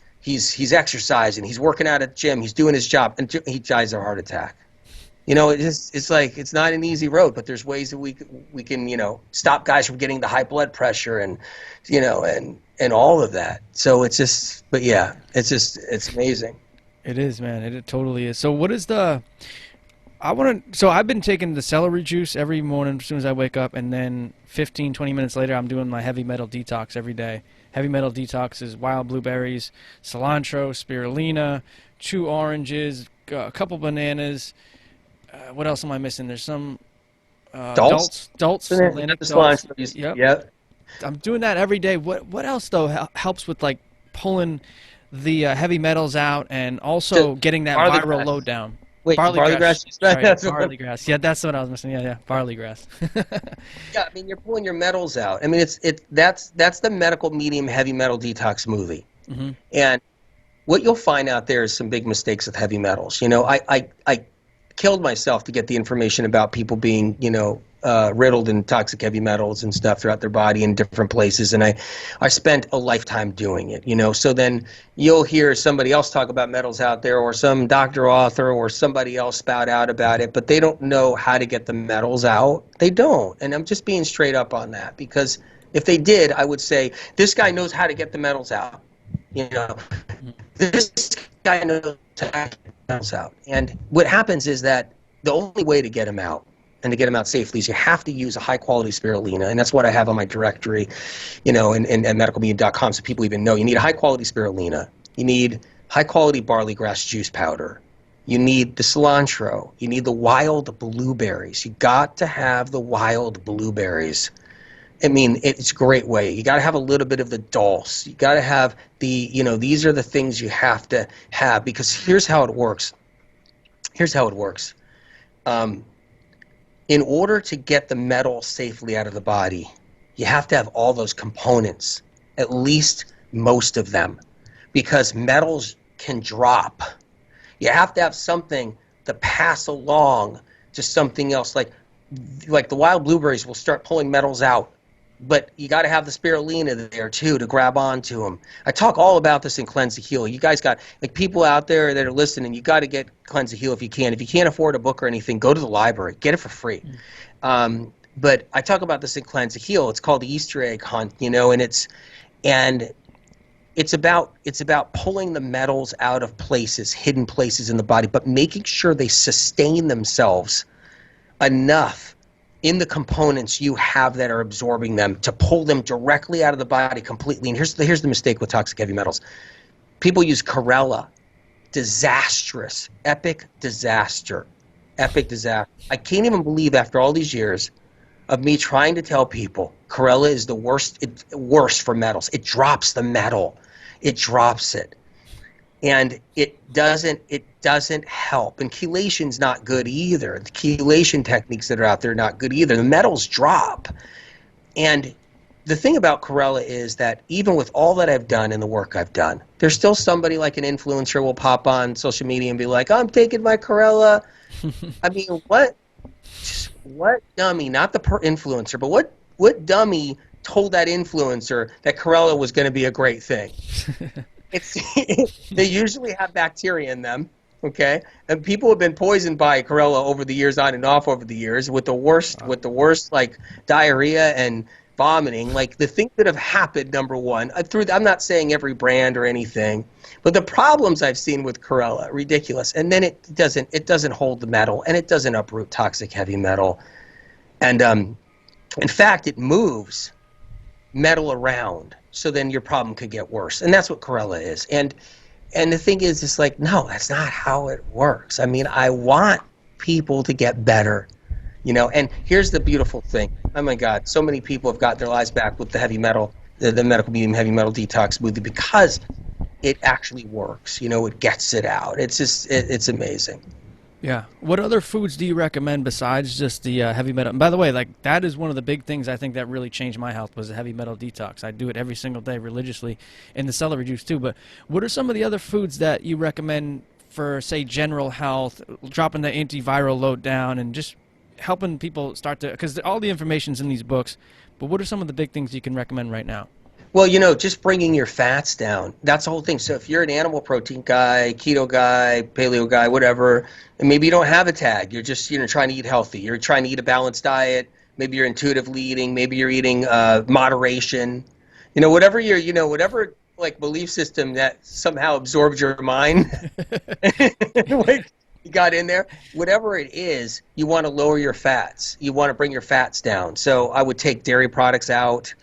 Speaker 2: exercising, he's working out at the gym, he's doing his job, and he dies of a heart attack. It's like it's not an easy road, but there's ways that we can stop guys from getting the high blood pressure and and all of that. So it's just, but yeah, it's amazing.
Speaker 1: It is, man. It totally is. So what is the? So I've been taking the celery juice every morning as soon as I wake up, and then 15, 20 minutes later, I'm doing my heavy metal detox every day. Heavy metal detox is wild blueberries, cilantro, spirulina, 2 oranges, a couple bananas. What else am I missing? There's some dulse, Atlantic dulse. Yep.
Speaker 2: Yep.
Speaker 1: I'm doing that every day. What else though helps with like pulling the heavy metals out and also getting that viral load down?
Speaker 2: Wait, barley grass?
Speaker 1: Sorry, barley grass. Yeah, that's what I was missing. Yeah, barley grass.
Speaker 2: Yeah, I mean, you're pulling your metals out. I mean, that's the medical medium heavy metal detox movie.
Speaker 1: Mm-hmm.
Speaker 2: And what you'll find out there is some big mistakes with heavy metals. I killed myself to get the information about people being, riddled in toxic heavy metals and stuff throughout their body in different places. And I spent a lifetime doing it, So then you'll hear somebody else talk about metals out there, or some doctor, author, or somebody else spout out about it, but they don't know how to get the metals out. They don't. And I'm just being straight up on that, because if they did, I would say, this guy knows how to get the metals out. This guy knows how to get the metals out. And what happens is that the only way to get them out, and to get them out safely, is you have to use a high-quality spirulina, and that's what I have on my directory, and at medicalmedium.com, so people even know. You need a high-quality spirulina. You need high-quality barley grass juice powder. You need the cilantro. You need the wild blueberries. You got to have the wild blueberries. I mean, it's a great way. You got to have a little bit of the dulse. You got to have these are the things you have to have, because here's how it works. In order to get the metal safely out of the body, you have to have all those components, at least most of them, because metals can drop. You have to have something to pass along to something else. Like the wild blueberries will start pulling metals out, but you got to have the spirulina there too to grab onto them. I talk all about this in Cleanse to Heal. You guys got, like, people out there that are listening, you got to get Cleanse to Heal if you can. If you can't afford a book or anything, go to the library, get it for free. But I talk about this in Cleanse to Heal. It's called the Easter egg hunt, and it's about pulling the metals out of places, hidden places in the body, but making sure they sustain themselves enough in the components you have that are absorbing them to pull them directly out of the body completely. And here's the mistake with toxic heavy metals. People use chlorella. Disastrous. Epic disaster. I can't even believe, after all these years of me trying to tell people, chlorella is the worst for metals. It drops the metal. It drops it. And it doesn't help. And chelation's not good either. The chelation techniques that are out there are not good either. The metals drop. And the thing about chlorella is that even with all that I've done and the work I've done, there's still somebody, like an influencer, will pop on social media and be like, I'm taking my chlorella. I mean, what dummy, not the influencer, but what dummy told that influencer that chlorella was going to be a great thing? They usually have bacteria in them, okay? And people have been poisoned by chlorella over the years, on and off over the years, with the worst like diarrhea and vomiting. Like, the things that have happened, number one, I'm not saying every brand or anything, but the problems I've seen with chlorella, ridiculous. And then it doesn't hold the metal, and it doesn't uproot toxic heavy metal. And In fact, it moves metal around, so then your problem could get worse. And that's what chlorella is. And the thing is, it's like, no, that's not how it works. I mean, I want people to get better, and here's the beautiful thing. Oh my God, so many people have got their lives back with the heavy metal, the medical medium heavy metal detox smoothie, because it actually works. It gets it out. It's just, it's amazing.
Speaker 1: Yeah. What other foods do you recommend besides just the heavy metal? And by the way, like that is one of the big things I think that really changed my health was the heavy metal detox. I do it every single day religiously, and the celery juice too. But what are some of the other foods that you recommend for, say, general health, dropping the antiviral load down, and just helping people start to? Because all the information's in these books. But what are some of the big things you can recommend right now?
Speaker 2: Well, just bringing your fats down. That's the whole thing. So if you're an animal protein guy, keto guy, paleo guy, whatever, and maybe you don't have a tag, you're just, trying to eat healthy. You're trying to eat a balanced diet. Maybe you're intuitively eating. Maybe you're eating moderation. Whatever like belief system that somehow absorbs your mind, like you got in there. Whatever it is, you want to lower your fats. You want to bring your fats down. So I would take dairy products out.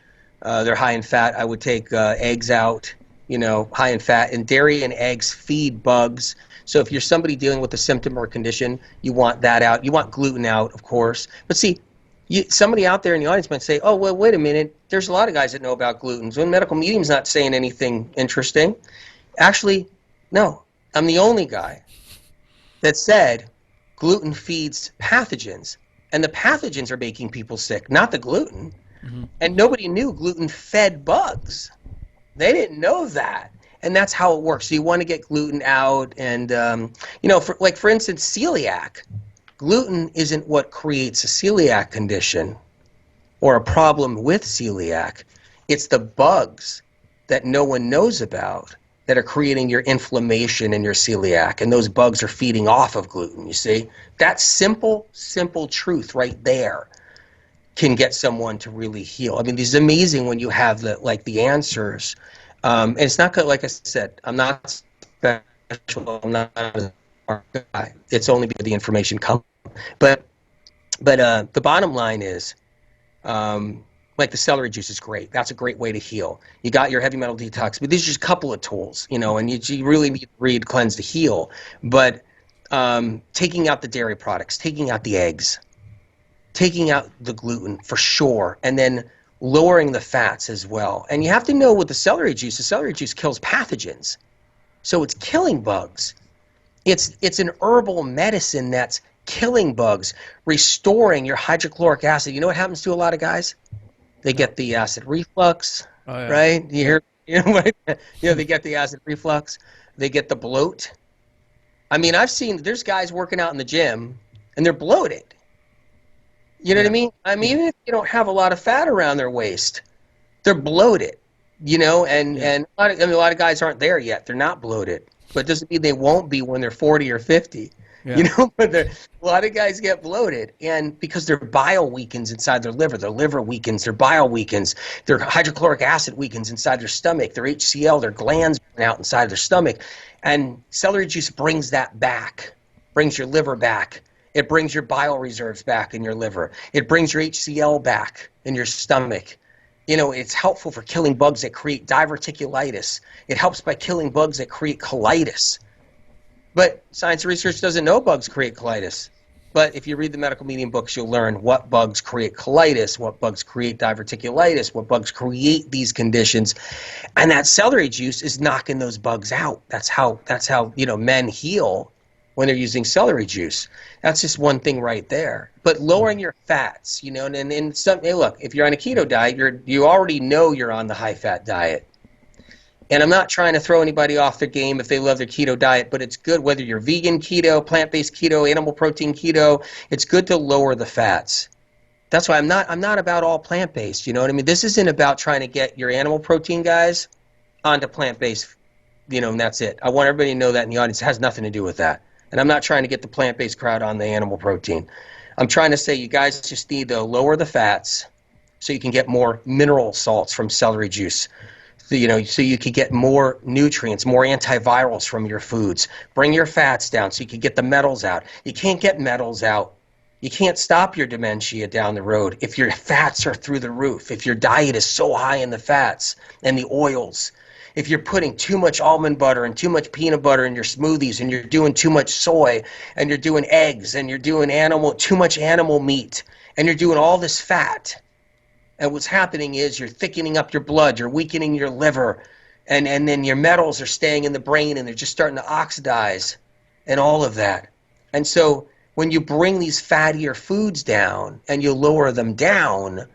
Speaker 2: They're high in fat. I would take eggs out, high in fat. And dairy and eggs feed bugs. So if you're somebody dealing with a symptom or a condition, you want that out. You want gluten out, of course. But see, somebody out there in the audience might say, oh, well, wait a minute. There's a lot of guys that know about gluten. So medical medium's not saying anything interesting. Actually, no. I'm the only guy that said gluten feeds pathogens. And the pathogens are making people sick, not the gluten. Mm-hmm. And nobody knew gluten fed bugs. They didn't know that. And that's how it works. So you want to get gluten out. And, for instance, celiac. Gluten isn't what creates a celiac condition or a problem with celiac. It's the bugs that no one knows about that are creating your inflammation in your celiac. And those bugs are feeding off of gluten, you see? That simple truth right there can get someone to really heal. I mean, this is amazing when you have the answers. And it's not good, like I said, I'm not special, I'm not a smart guy. It's only because the information comes. But the bottom line is, like the celery juice is great. That's a great way to heal. You got your heavy metal detox, but these are just a couple of tools, and you really need to read, cleanse to heal. But taking out the dairy products, taking out the eggs, taking out the gluten for sure, and then lowering the fats as well. And you have to know with the celery juice kills pathogens. So it's killing bugs. It's an herbal medicine that's killing bugs, restoring your hydrochloric acid. You know what happens to a lot of guys? They get the acid reflux, right? You hear, they get the acid reflux. They get the bloat. I mean, there's guys working out in the gym and they're bloated. You know what I mean? I mean, even if you don't have a lot of fat around their waist, they're bloated, and a lot of guys aren't there yet. They're not bloated, but it doesn't mean they won't be when they're 40 or 50. Yeah. But a lot of guys get bloated, and because their bile weakens inside their liver weakens, their bile weakens, their hydrochloric acid weakens inside their stomach, their HCl, their glands burn out inside their stomach, and celery juice brings that back, brings your liver back. It brings your bile reserves back in your liver. It brings your HCl back in your stomach. It's helpful for killing bugs that create diverticulitis. It helps by killing bugs that create colitis. But science research doesn't know bugs create colitis. But if you read the medical medium books, you'll learn what bugs create colitis, what bugs create diverticulitis, what bugs create these conditions. And that celery juice is knocking those bugs out. That's how men heal when they're using celery juice. That's just one thing right there. But lowering your fats, and some, hey, look, if you're on a keto diet, you already know you're on the high fat diet. And I'm not trying to throw anybody off their game if they love their keto diet, but it's good whether you're vegan keto, plant-based keto, animal protein keto, it's good to lower the fats. That's why I'm not about all plant-based, you know what I mean? This isn't about trying to get your animal protein guys onto plant-based, and that's it. I want everybody to know that in the audience. It has nothing to do with that. And I'm not trying to get the plant-based crowd on the animal protein. I'm trying to say you guys just need to lower the fats so you can get more mineral salts from celery juice. So you can get more nutrients, more antivirals from your foods. Bring your fats down so you can get the metals out. You can't get metals out You can't stop your dementia down the road if your fats are through the roof, if your diet is so high in the fats and the oils, if you're putting too much almond butter and too much peanut butter in your smoothies, and you're doing too much soy, and you're doing eggs, and you're doing too much animal meat, and you're doing all this fat. And what's happening is you're thickening up your blood, you're weakening your liver, and then your metals are staying in the brain and they're just starting to oxidize and all of that. And so when you bring these fattier foods down and you lower them down,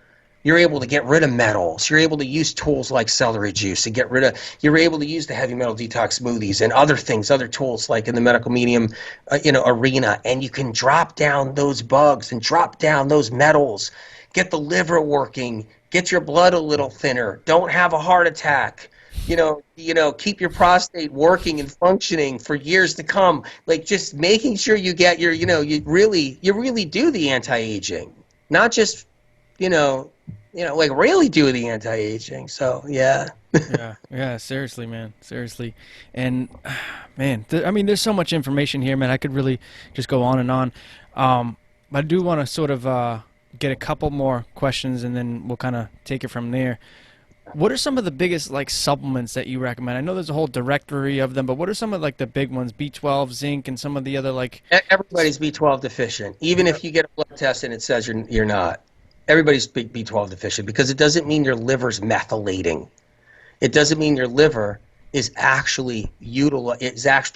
Speaker 2: you're able to get rid of metals. You're able to use tools like celery juice and you're able to use the heavy metal detox smoothies and other things, other tools like in the medical medium, arena. And you can drop down those bugs and drop down those metals, get the liver working, get your blood a little thinner, don't have a heart attack, keep your prostate working and functioning for years to come. Like just making sure you get you really do the anti-aging, not just, like really do the anti-aging. So yeah.
Speaker 1: Yeah, yeah, seriously, man, seriously. And man, I mean, there's so much information here, man. I could really just go on and on. But I do want to sort of get a couple more questions, and then we'll kind of take it from there. What are some of the biggest like supplements that you recommend? I know there's a whole directory of them, but what are some of like the big ones? B12, zinc, and some of the other like.
Speaker 2: Everybody's B12 deficient. Even if you get a blood test and it says you're not. Everybody's B12 deficient, because it doesn't mean your liver's methylating. It doesn't mean your liver is actually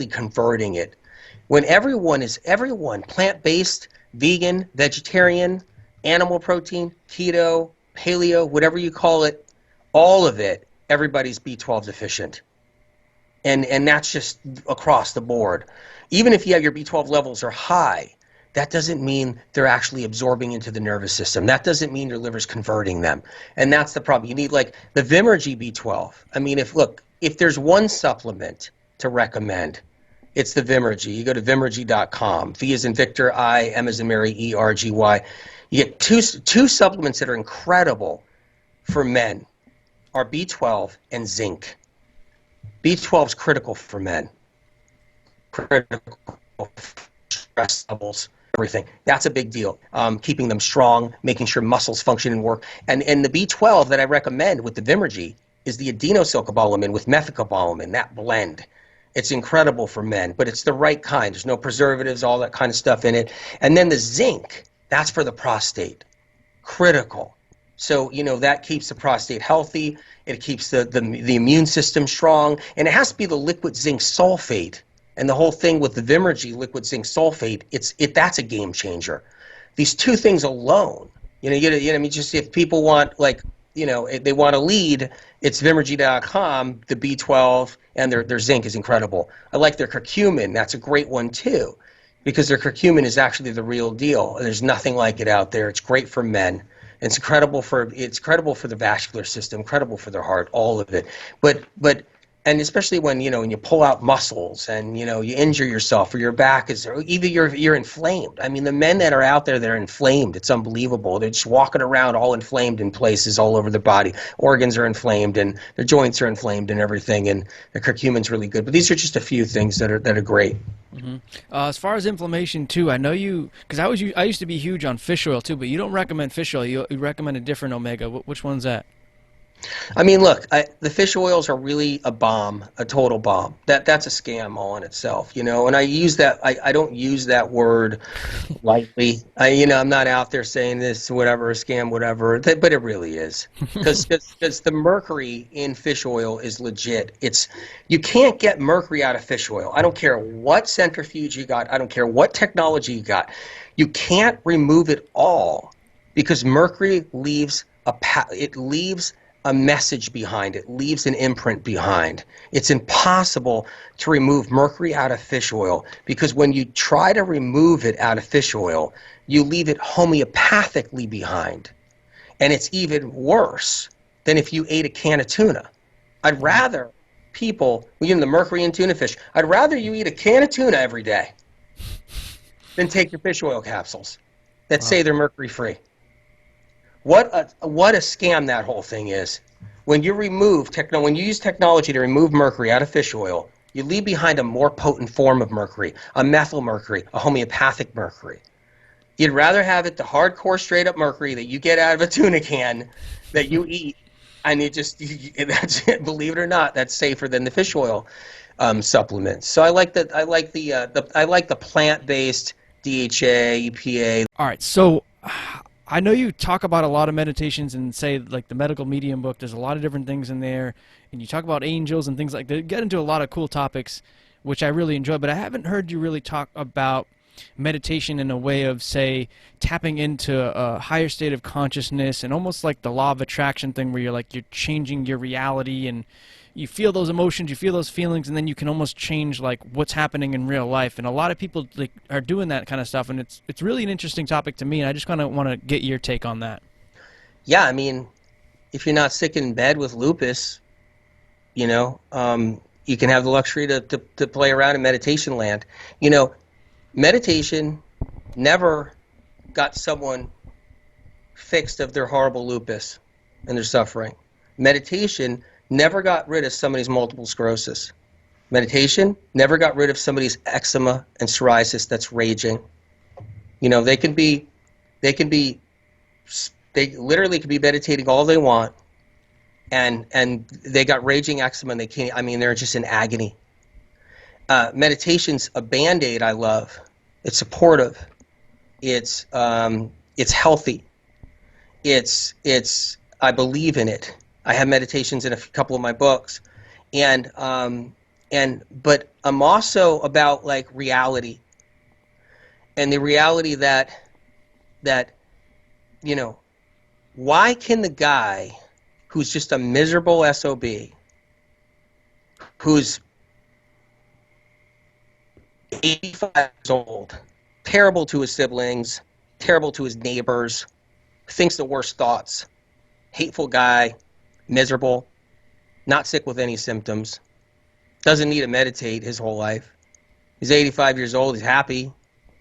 Speaker 2: converting it. When everyone, plant-based, vegan, vegetarian, animal protein, keto, paleo, whatever you call it, all of it, everybody's B12 deficient. And that's just across the board. Even if your B12 levels are high, that doesn't mean they're actually absorbing into the nervous system. That doesn't mean your liver's converting them. And that's the problem. You need like the Vimergy B12. I mean, if there's one supplement to recommend, it's the Vimergy. You go to vimergy.com. V as in Victor, I, M as in Mary, ERGY. You get two supplements that are incredible for men are B12 and zinc. B12 is critical for men. Critical for stress levels, everything. That's a big deal. Keeping them strong, making sure muscles function and work. And the B12 that I recommend with the Vimergy is the adenosylcobalamin with methylcobalamin, that blend. It's incredible for men, but it's the right kind. There's no preservatives, all that kind of stuff in it. And then the zinc, that's for the prostate. Critical. So, that keeps the prostate healthy. It keeps the immune system strong. And it has to be the liquid zinc sulfate. And the whole thing with the Vimergy liquid zinc sulfate, that's a game changer. These two things alone, just if people want if they want to lead, it's Vimergy.com, the B12, and their zinc is incredible. I like their curcumin. That's a great one too, because their curcumin is actually the real deal. There's nothing like it out there. It's great for men. It's incredible for the vascular system, incredible for their heart, all of it. But and especially when when you pull out muscles and you injure yourself, or your back is, or either you're inflamed. I mean, the men that are out there that are inflamed, it's unbelievable. They're just walking around all inflamed in places all over their body. Organs are inflamed and their joints are inflamed and everything. And the curcumin's really good. But these are just a few things that are great.
Speaker 1: Mm-hmm. As far as inflammation too, I know because I used to be huge on fish oil too, but you don't recommend fish oil. You recommend a different omega. Which one's that?
Speaker 2: I mean, look, the fish oils are really a bomb, a total bomb. That's a scam all in itself, And I use that. I don't use that word lightly. I'm not out there saying this, whatever, a scam, whatever. But it really is, because the mercury in fish oil is legit. You can't get mercury out of fish oil. I don't care what centrifuge you got. I don't care what technology you got. You can't remove it all, because mercury leaves a message behind it, leaves an imprint behind. It's impossible to remove mercury out of fish oil, because when you try to remove it out of fish oil, you leave it homeopathically behind. And it's even worse than if you ate a can of tuna. I'd rather the mercury in tuna fish, I'd rather you eat a can of tuna every day than take your fish oil capsules that say they're mercury free. What a scam that whole thing is. When you use technology to remove mercury out of fish oil, you leave behind a more potent form of mercury, a methyl mercury, a homeopathic mercury. You'd rather have it the hardcore straight up mercury that you get out of a tuna can that you eat, and that's believe it or not, that's safer than the fish oil supplements. So I like that. I like the plant based DHA, EPA.
Speaker 1: All right, so I know you talk about a lot of meditations and say like the medical medium book. There's a lot of different things in there, and you talk about angels and things like that. Get into a lot of cool topics, which I really enjoy. But I haven't heard you really talk about meditation in a way of, say, tapping into a higher state of consciousness and almost like the law of attraction thing, where you're changing your reality and you feel those emotions, you feel those feelings, and then you can almost change like what's happening in real life. And a lot of people like are doing that kind of stuff, and it's really an interesting topic to me. And I just kind of want to get your take on that.
Speaker 2: Yeah, I mean, if you're not sick in bed with lupus, you can have the luxury to play around in meditation land. Meditation never got someone fixed of their horrible lupus and their suffering. Meditation never got rid of somebody's multiple sclerosis. Meditation never got rid of somebody's eczema and psoriasis that's raging. They can be, they can be, they literally can be meditating all they want, and they got raging eczema and they can't. I mean, they're just in agony. Meditation's a band-aid. I love. It's supportive. It's healthy. I believe in it. I have meditations in a couple of my books, but I'm also about like reality, and the reality that why can the guy who's just a miserable SOB, who's 85 years old, terrible to his siblings, terrible to his neighbors, thinks the worst thoughts, hateful guy, miserable, not sick with any symptoms, doesn't need to meditate his whole life. He's 85 years old, he's happy,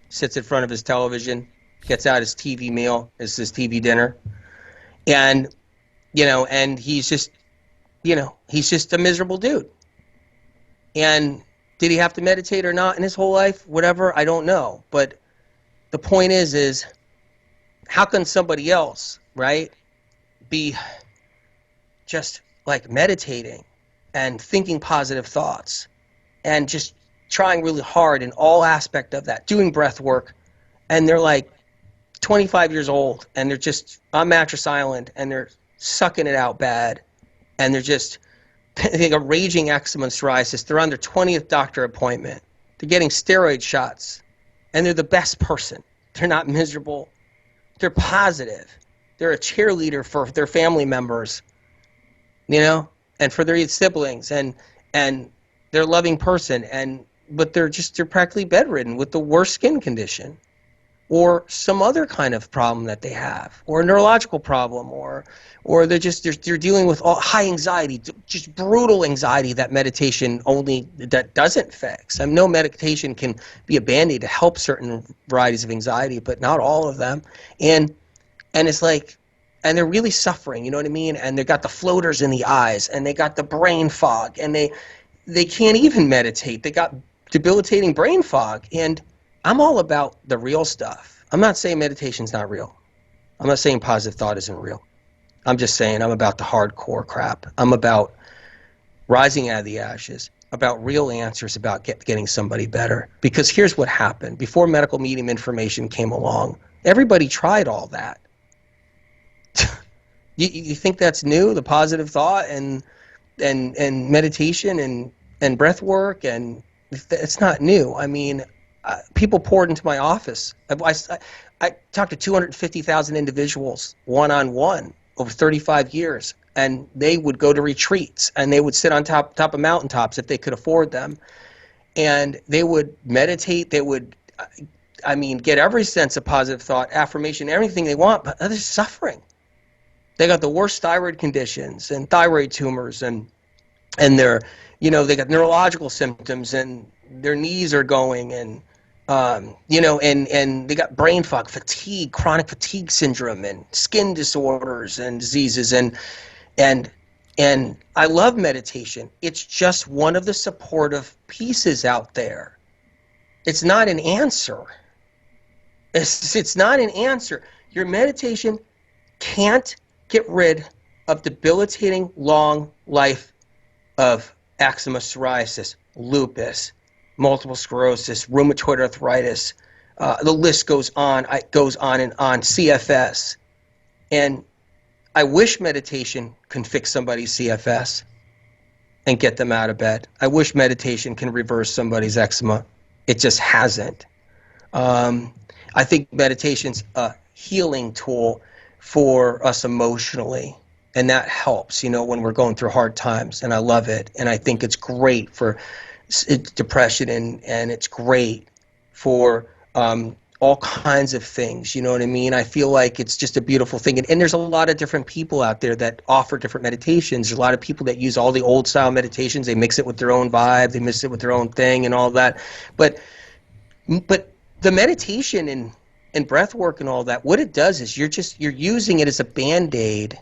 Speaker 2: sits in front of his television, gets out his TV meal, his TV dinner, and he's just a miserable dude. And did he have to meditate or not in his whole life? Whatever, I don't know. But the point is how can somebody else, right, be just like meditating and thinking positive thoughts and just trying really hard in all aspect of that, doing breath work, and they're like 25 years old and they're just on Mattress Island and they're sucking it out bad, and they got raging eczema and psoriasis. They're on their 20th doctor appointment. They're getting steroid shots, and they're the best person. They're not miserable. They're positive. They're a cheerleader for their family members, and for their siblings, and they're a loving person, but they're practically bedridden with the worst skin condition, or some other kind of problem that they have, or a neurological problem, or they're dealing with all high anxiety, just brutal anxiety that that doesn't fix. No medication can be a band-aid to help certain varieties of anxiety, but not all of them. And it's like, and they're really suffering, you know what I mean? And they got the floaters in the eyes, and they got the brain fog, and they can't even meditate. They got debilitating brain fog. And I'm all about the real stuff. I'm not saying meditation's not real. I'm not saying positive thought isn't real. I'm just saying I'm about the hardcore crap. I'm about rising out of the ashes, about real answers, about getting somebody better. Because here's what happened. Before medical medium information came along, everybody tried all that. You think that's new, the positive thought and meditation and breath work? And it's not new. I mean, people poured into my office. I talked to 250,000 individuals one-on-one over 35 years, and they would go to retreats, and they would sit on top of mountaintops if they could afford them, and they would meditate. They would, get every sense of positive thought, affirmation, everything they want, but they're suffering. They got the worst thyroid conditions and thyroid tumors, and they're, they got neurological symptoms, and their knees are going, and and they got brain fog, fatigue, chronic fatigue syndrome, and skin disorders and diseases, and I love meditation. It's just one of the supportive pieces out there. It's not an answer. It's not an answer. Your meditation can't get rid of debilitating long life of eczema, psoriasis, lupus, multiple sclerosis, rheumatoid arthritis. The list goes on and on. CFS, and I wish meditation can fix somebody's CFS and get them out of bed. I wish meditation can reverse somebody's eczema. It just hasn't. I think meditation's a healing tool for us emotionally, and that helps, when we're going through hard times, and I love it. And I think it's great for depression, and it's great for all kinds of things, you know what I mean? I feel like it's just a beautiful thing. And there's a lot of different people out there that offer different meditations. There's a lot of people that use all the old style meditations. They mix it with their own vibe. They mix it with their own thing and all that. But the meditation and breath work and all that, what it does is you're using it as a Band-Aid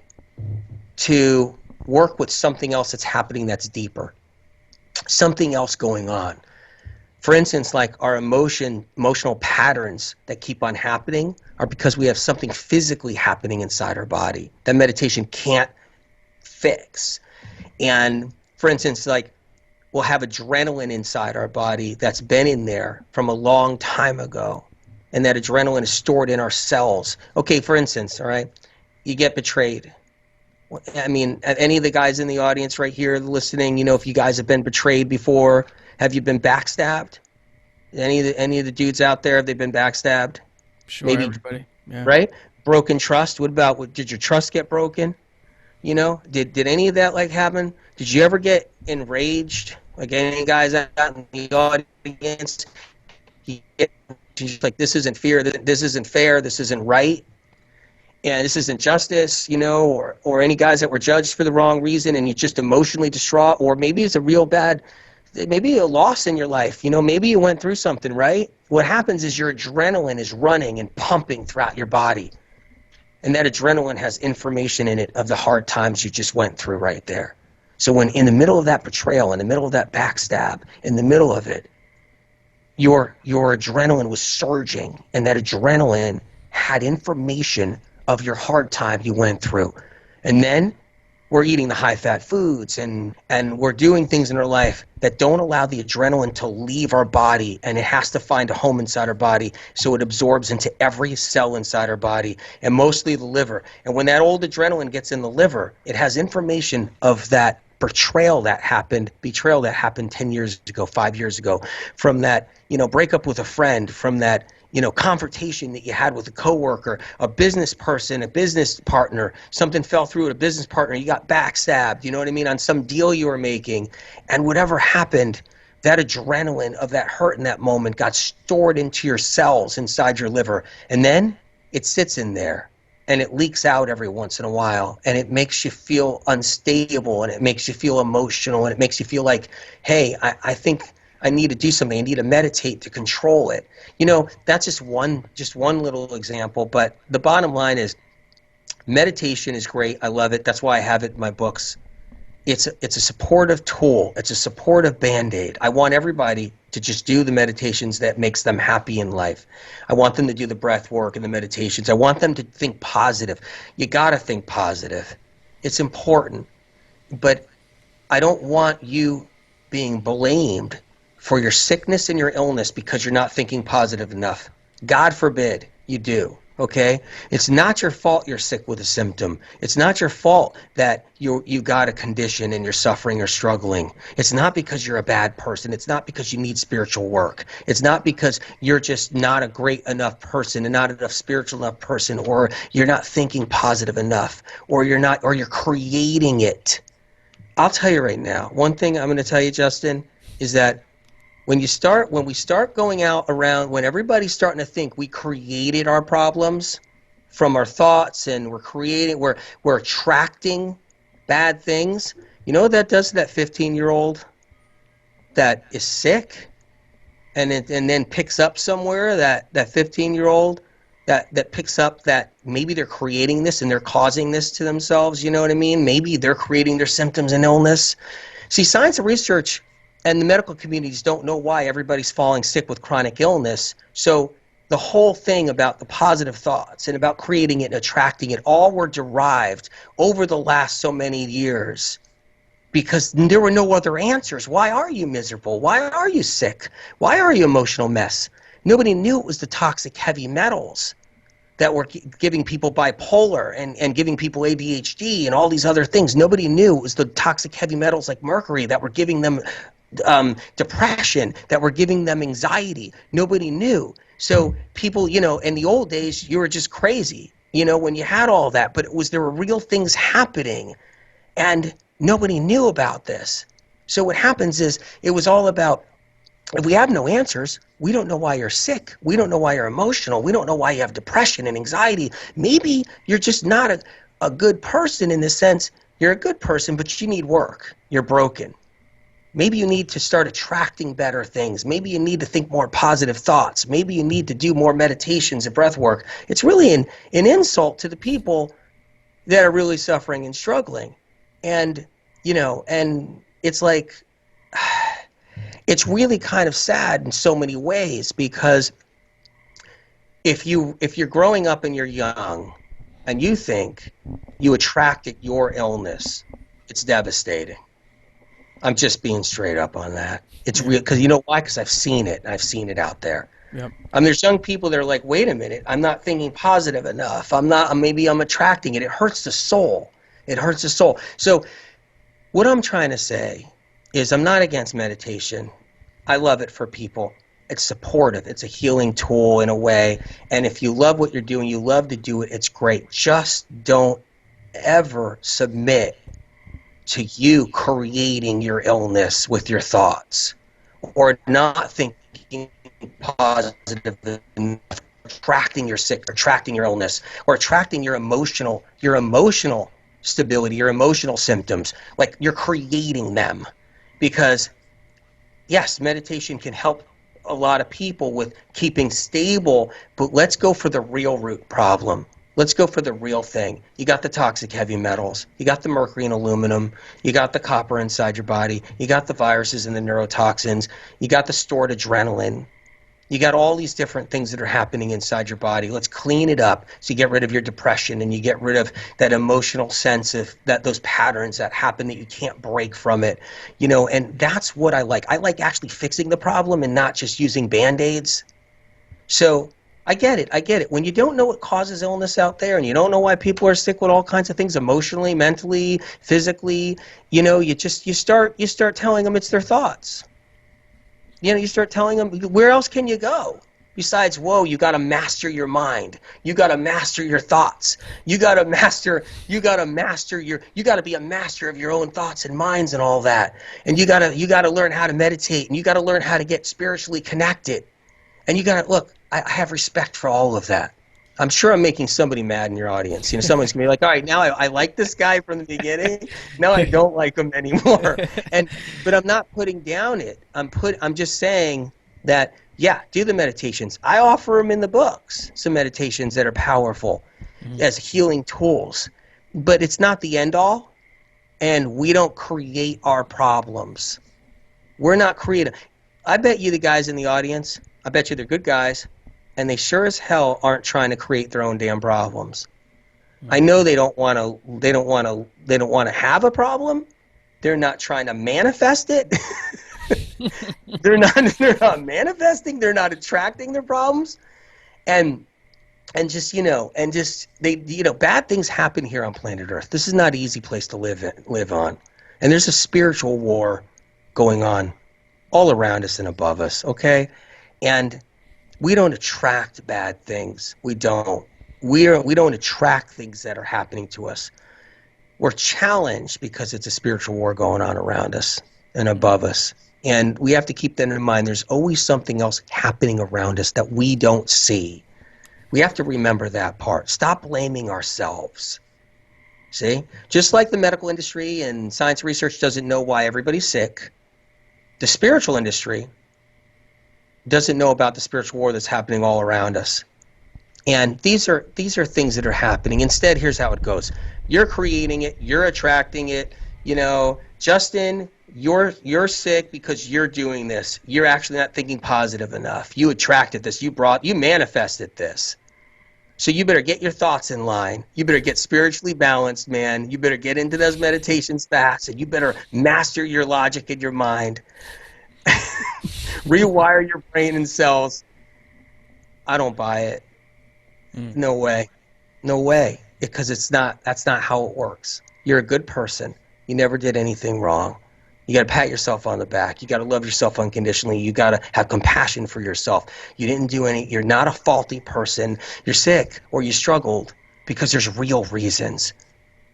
Speaker 2: to work with something else that's happening that's deeper, something else going on. For instance, like our emotional patterns that keep on happening are because we have something physically happening inside our body that meditation can't fix. And for instance, like we'll have adrenaline inside our body that's been in there from a long time ago. And that adrenaline is stored in our cells. Okay, for instance, all right, you get betrayed. I mean, any of the guys in the audience right here listening, if you guys have been betrayed before, have you been backstabbed? Any of the dudes out there, have they been backstabbed?
Speaker 1: Sure,
Speaker 2: Maybe,
Speaker 1: everybody. Yeah.
Speaker 2: right? Broken trust. Did your trust get broken? Did any of that like happen? Did you ever get enraged? Like any guys out in the audience, you get like, this isn't fair, this isn't fair, this isn't right, and this isn't justice, or any guys that were judged for the wrong reason and you're just emotionally distraught, or maybe it's a real bad, maybe a loss in your life, maybe you went through something, right? What happens is your adrenaline is running and pumping throughout your body, and that adrenaline has information in it of the hard times you just went through right there. So when in the middle of that betrayal, in the middle of that backstab, in the middle of it, your adrenaline was surging, and that adrenaline had information of your hard time you went through. And then we're eating the high-fat foods, and we're doing things in our life that don't allow the adrenaline to leave our body, and it has to find a home inside our body, so it absorbs into every cell inside our body, and mostly the liver. And when that old adrenaline gets in the liver, it has information of that betrayal that happened 10 years ago, 5 years ago, from that, breakup with a friend, from that, confrontation that you had with a coworker, a business person, a business partner, something fell through with a business partner, you got backstabbed, you know what I mean, on some deal you were making, and whatever happened, that adrenaline of that hurt in that moment got stored into your cells inside your liver, and then it sits in there. And it leaks out every once in a while, and it makes you feel unstable, and it makes you feel emotional, and it makes you feel like, hey, I think I need to do something. I need to meditate to control it. That's just one little example, but the bottom line is meditation is great. I love it. That's why I have it in my books. It's a supportive tool. It's a supportive Band-Aid. I want everybody to just do the meditations that makes them happy in life. I want them to do the breath work and the meditations. I want them to think positive. You got to think positive. It's important. But I don't want you being blamed for your sickness and your illness because you're not thinking positive enough. God forbid you do. Okay? It's not your fault you're sick with a symptom. It's not your fault that you got a condition and you're suffering or struggling. It's not because you're a bad person. It's not because you need spiritual work. It's not because you're just not a great enough person and not enough spiritual enough person, or you're not thinking positive enough, or you're creating it. I'll tell you right now, one thing I'm going to tell you, Justin, is that when we start going out around, when everybody's starting to think we created our problems from our thoughts, and we're attracting bad things, you know what that does to that 15-year-old that is sick and then picks up somewhere, that 15-year-old that picks up that maybe they're creating this and they're causing this to themselves, you know what I mean? Maybe they're creating their symptoms and illness. See, science and research and the medical communities don't know why everybody's falling sick with chronic illness. So the whole thing about the positive thoughts and about creating it and attracting it all were derived over the last so many years because there were no other answers. Why are you miserable? Why are you sick? Why are you an emotional mess? Nobody knew it was the toxic heavy metals that were giving people bipolar and giving people ADHD and all these other things. Nobody knew it was the toxic heavy metals like mercury that were giving them depression, that were giving them anxiety. Nobody knew. So people, in the old days, you were just crazy, when you had all that. But there were real things happening, and nobody knew about this. So what happens is it was all about, if we have no answers, we don't know why you're sick. We don't know why you're emotional. We don't know why you have depression and anxiety. Maybe you're just not a good person in the sense you're a good person, but you need work. You're broken. Maybe you need to start attracting better things. Maybe you need to think more positive thoughts. Maybe you need to do more meditations and breath work. It's really an insult to the people that are really suffering and struggling. And, and it's like, it's really kind of sad in so many ways, because if you're growing up and you're young and you think you attracted your illness, it's devastating. I'm just being straight up on that. It's real, because you know why? Because I've seen it. I've seen it out there.
Speaker 1: Yep.
Speaker 2: There's young people that are like, wait a minute, I'm not thinking positive enough. Maybe I'm attracting it. It hurts the soul. It hurts the soul. So what I'm trying to say is I'm not against meditation. I love it for people. It's supportive. It's a healing tool in a way. And if you love what you're doing, you love to do it, it's great. Just don't ever submit to you creating your illness with your thoughts, or not thinking positive enough, attracting your sick, attracting your illness, or attracting your emotional stability, your emotional symptoms. Like, you're creating them. Because yes, meditation can help a lot of people with keeping stable, but let's go for the real root problem. Let's go for the real thing. You got the toxic heavy metals. You got the mercury and aluminum. You got the copper inside your body. You got the viruses and the neurotoxins. You got the stored adrenaline. You got all these different things that are happening inside your body. Let's clean it up so you get rid of your depression and you get rid of that emotional sense of those patterns that happen that you can't break from it. And that's what I like. I like actually fixing the problem and not just using Band-Aids. So I get it. When you don't know what causes illness out there, and you don't know why people are sick with all kinds of things, emotionally, mentally, physically, you start telling them it's their thoughts. You start telling them, where else can you go? Besides, whoa, you got to master your mind. You got to master your thoughts. You got to be a master of your own thoughts and minds and all that. And you got to learn how to meditate, and you got to learn how to get spiritually connected. And you got to, look, I have respect for all of that. I'm sure I'm making somebody mad in your audience. Someone's going to be like, all right, now I like this guy from the beginning. Now I don't like him anymore. But I'm not putting down it. I'm just saying that, yeah, do the meditations. I offer them in the books, some meditations that are powerful as healing tools. But it's not the end all. And we don't create our problems. We're not creative. I bet you the guys in the audience, I bet you they're good guys. And they sure as hell aren't trying to create their own damn problems. I know they don't want to have a problem. They're not trying to manifest it. they're not manifesting, they're not attracting their problems. And bad things happen here on planet Earth. This is not an easy place to live on. And there's a spiritual war going on all around us and above us, okay? And we don't attract bad things. We don't. We don't attract things that are happening to us. We're challenged because it's a spiritual war going on around us and above us. And we have to keep that in mind. There's always something else happening around us that we don't see. We have to remember that part. Stop blaming ourselves. See? Just like the medical industry and science research doesn't know why everybody's sick, the spiritual industry doesn't know about the spiritual war that's happening all around us. And these are things that are happening. Instead, here's how it goes. You're creating it. You're attracting it. Justin, You're sick because you're doing this. You're actually not thinking positive enough. You attracted this. You manifested this. So you better get your thoughts in line. You better get spiritually balanced, man. You better get into those meditations fast, and you better master your logic in your mind. Rewire your brain and cells. I don't buy it.
Speaker 1: Mm.
Speaker 2: No way. No way. Because that's not how it works. You're a good person. You never did anything wrong. You got to pat yourself on the back. You got to love yourself unconditionally. You got to have compassion for yourself. You didn't do any, you're not a faulty person. You're sick or you struggled because there's real reasons.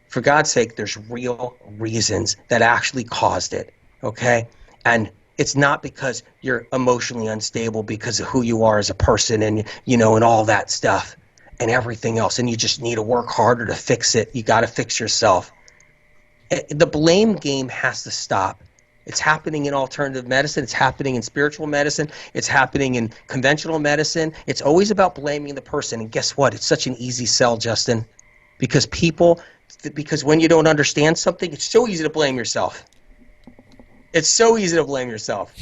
Speaker 2: For God's sake, there's real reasons that actually caused it. Okay? And it's not because you're emotionally unstable because of who you are as a person and, and all that stuff and everything else. And you just need to work harder to fix it. You got to fix yourself. The blame game has to stop. It's happening in alternative medicine. It's happening in spiritual medicine. It's happening in conventional medicine. It's always about blaming the person. And guess what? It's such an easy sell, Justin, because because when you don't understand something, it's so easy to blame yourself. It's so easy to blame yourself.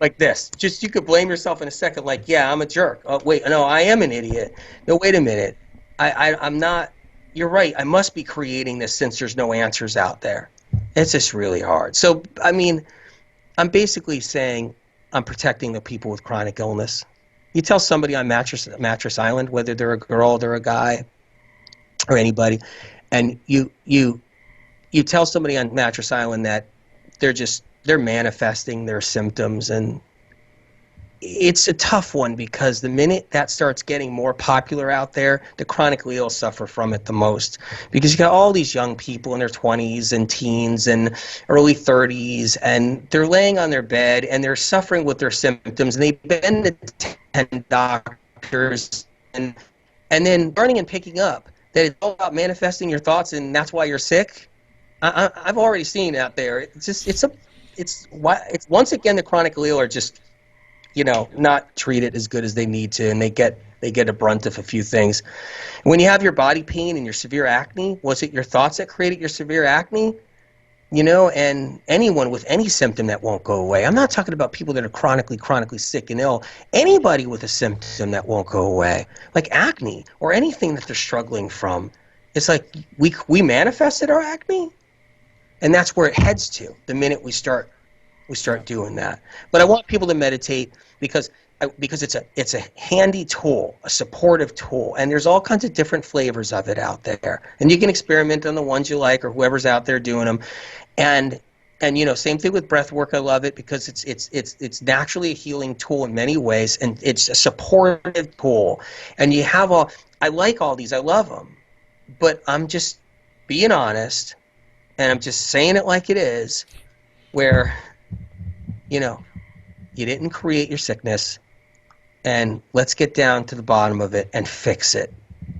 Speaker 2: Like this. Just you could blame yourself in a second. Like, yeah, I'm a jerk. Oh, wait, no, I am an idiot. No, wait a minute. I'm not. You're right. I must be creating this since there's no answers out there. It's just really hard. So, I mean, I'm basically saying I'm protecting the people with chronic illness. You tell somebody on Mattress Island, whether they're a girl, they're a guy, or anybody, and you tell somebody on Mattress Island that they're manifesting their symptoms, and it's a tough one because the minute that starts getting more popular out there, the chronically ill suffer from it the most. Because you got all these young people in their 20s and teens and early 30s, and they're laying on their bed and they're suffering with their symptoms, and they've been to 10 doctors, and then learning and picking up that it's all about manifesting your thoughts, and that's why you're sick. I've already seen out there. It's once again the chronically ill are just not treated as good as they need to, and they get a brunt of a few things. When you have your body pain and your severe acne, was it your thoughts that created your severe acne? And anyone with any symptom that won't go away. I'm not talking about people that are chronically sick and ill. Anybody with a symptom that won't go away, like acne or anything that they're struggling from. It's like we manifested our acne, and that's where it heads to the minute we start doing that. But I want people to meditate because it's a handy tool, a supportive tool, and there's all kinds of different flavors of it out there. And you can experiment on the ones you like or whoever's out there doing them. And same thing with breath work. I love it because it's naturally a healing tool in many ways, and it's a supportive tool. And I like all these, I love them, but I'm just being honest, and I'm just saying it like it is, where you didn't create your sickness, and let's get down to the bottom of it and fix it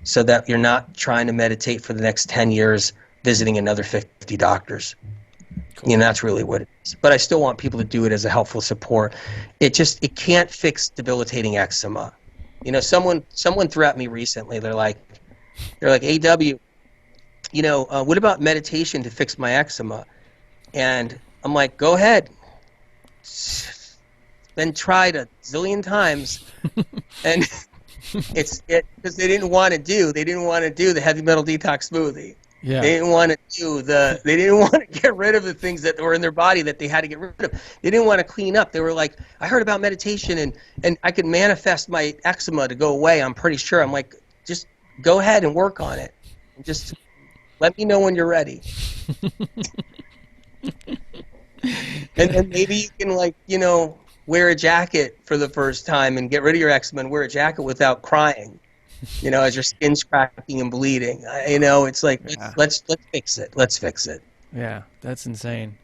Speaker 2: so that you're not trying to meditate for the next 10 years visiting another 50 doctors. Cool. That's really what it is. But I still want people to do it as a helpful support. It can't fix debilitating eczema. Someone threw at me recently. They're like, AW, what about meditation to fix my eczema? And I'm like, go ahead. It's been tried a zillion times, and because they didn't want to do the heavy metal detox smoothie.
Speaker 1: Yeah.
Speaker 2: They didn't want to get rid of the things that were in their body that they had to get rid of. They didn't want to clean up. They were like, I heard about meditation and I could manifest my eczema to go away. I'm pretty sure. I'm like, just go ahead and work on it. Just let me know when you're ready. And maybe you can wear a jacket for the first time and get rid of your eczema and wear a jacket without crying, as your skin's cracking and bleeding. It's like, let's fix it. Let's fix it.
Speaker 1: Yeah, that's insane.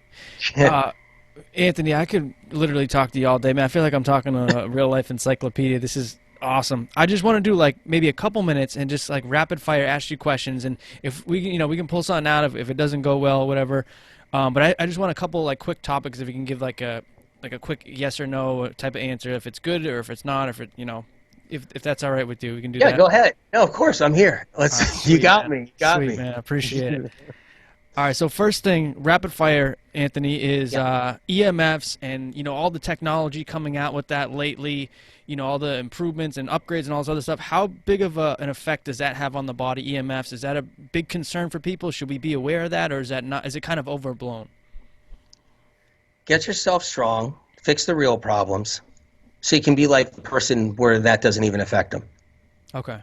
Speaker 1: Anthony, I could literally talk to you all day, man. I feel like I'm talking to a real life encyclopedia. This is awesome. I just want to do maybe a couple minutes and just rapid fire ask you questions, and if we we can pull something out if it doesn't go well, whatever. But I just want a couple quick topics if we can give a quick yes or no type of answer, if it's good or if it's not, or if it if that's all right with you, we can do that.
Speaker 2: Yeah, go ahead. No, of course, I'm here.
Speaker 1: Sweet,
Speaker 2: you got me.
Speaker 1: Sweet, man. I appreciate it. All right, so first thing, rapid fire, Anthony, is
Speaker 2: Yep.
Speaker 1: EMFs and all the technology coming out with that lately. All the improvements and upgrades and all this other stuff. How big of an effect does that have on the body? EMFs, is that a big concern for people? Should we be aware of that, or is that not? Is it kind of overblown?
Speaker 2: Get yourself strong, fix the real problems, so you can be like the person where that doesn't even affect them.
Speaker 1: Okay.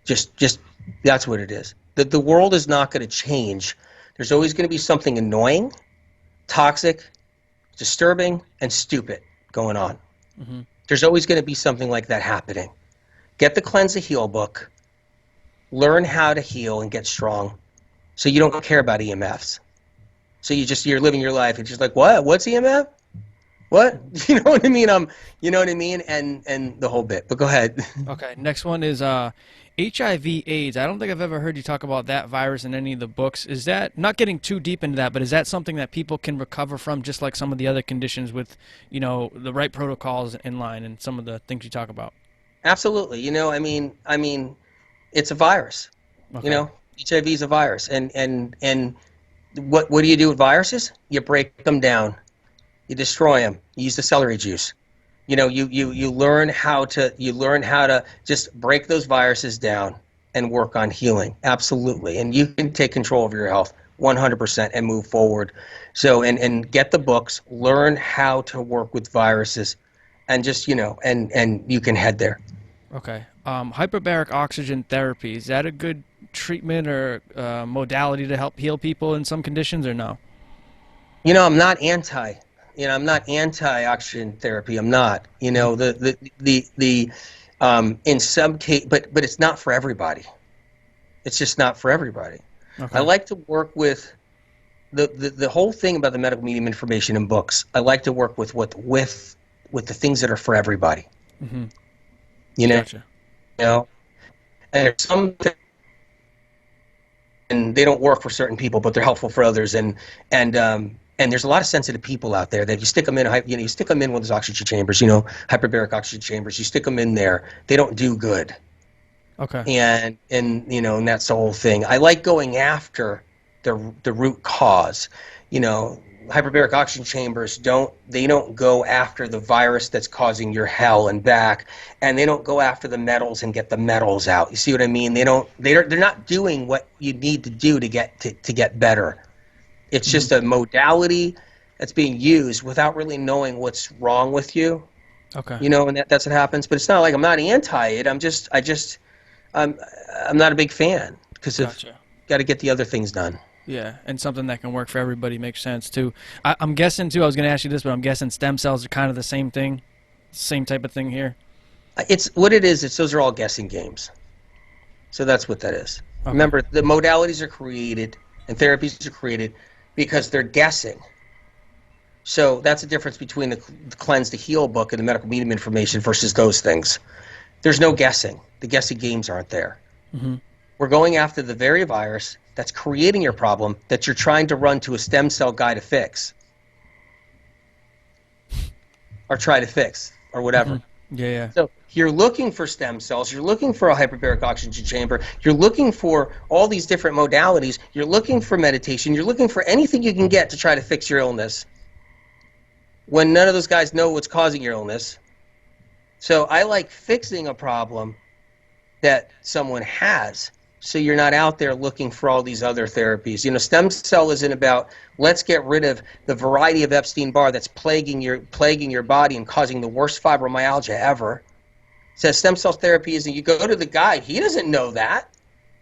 Speaker 2: Just that's what it is. The world is not going to change. There's always going to be something annoying, toxic, disturbing, and stupid going on.
Speaker 1: Hmm.
Speaker 2: There's always going to be something like that happening. Get the Cleanse the Heal book, learn how to heal and get strong, so you don't care about EMFs. So you're living your life. It's just like, what? What's EMF? What? You know what I mean? You know what I mean? And the whole bit. But go ahead.
Speaker 1: Okay. Next one is HIV/AIDS. I don't think I've ever heard you talk about that virus in any of the books. Is that, not getting too deep into that, but is that something that people can recover from, just like some of the other conditions with, the right protocols in line and some of the things you talk about?
Speaker 2: Absolutely. I mean, it's a virus. You
Speaker 1: Okay.
Speaker 2: know, HIV is a virus, and what do you do with viruses? You break them down, you destroy them. You use the celery juice. You learn how to just break those viruses down and work on healing. Absolutely, and you can take control of your health 100% and move forward. So and get the books, learn how to work with viruses, and just and you can head there.
Speaker 1: Okay. Hyperbaric oxygen therapy, is that a good treatment or modality to help heal people in some conditions, or no?
Speaker 2: I'm not anti. I'm not anti-oxygen therapy. I'm not.
Speaker 1: Hmm.
Speaker 2: The in some case, but it's not for everybody. It's just not for everybody. I
Speaker 1: Okay.
Speaker 2: like to work with the whole thing about the medical medium information in books. I like to work with the things that are for everybody.
Speaker 1: Hmm.
Speaker 2: You know,
Speaker 1: Gotcha.
Speaker 2: you know, and there's some and they don't work for certain people, but they're helpful for others. And there's a lot of sensitive people out there that you stick them in, you stick them in with those oxygen chambers, hyperbaric oxygen chambers. You stick them in there, they don't do good.
Speaker 1: Okay.
Speaker 2: And that's the whole thing. I like going after the root cause. You know, hyperbaric oxygen chambers don't go after the virus that's causing your hell and back, and they don't go after the metals and get the metals out. You see what I mean? They're not doing what you need to do to get better. It's
Speaker 1: Hmm.
Speaker 2: just a modality that's being used without really knowing what's wrong with you.
Speaker 1: Okay.
Speaker 2: And that's what happens. But it's not like I'm not anti it. I'm I'm not a big fan because of
Speaker 1: Gotcha.
Speaker 2: got to get the other things done.
Speaker 1: Yeah, and something that can work for everybody makes sense too. I'm guessing too. I was going to ask you this, but I'm guessing stem cells are kind of the same thing, same type of thing here.
Speaker 2: It's what it is. It's those are all guessing games. So that's what that is.
Speaker 1: Okay.
Speaker 2: Remember, the modalities are created and therapies are created because they're guessing. So that's the difference between the Cleanse to Heal book and the medical medium information versus those things. There's no guessing. The guessing games aren't there.
Speaker 1: Hmm.
Speaker 2: We're going after the very virus that's creating your problem that you're trying to run to a stem cell guy to fix or try to fix or
Speaker 1: Hmm.
Speaker 2: whatever.
Speaker 1: Yeah, yeah.
Speaker 2: So you're looking for stem cells, you're looking for a hyperbaric oxygen chamber, you're looking for all these different modalities, you're looking for meditation, you're looking for anything you can get to try to fix your illness when none of those guys know what's causing your illness. So I like fixing a problem that someone has, so you're not out there looking for all these other therapies. Stem cell isn't about let's get rid of the variety of Epstein-Barr that's plaguing your body and causing the worst fibromyalgia ever. It says stem cell therapy is, and you go to the guy, he doesn't know that.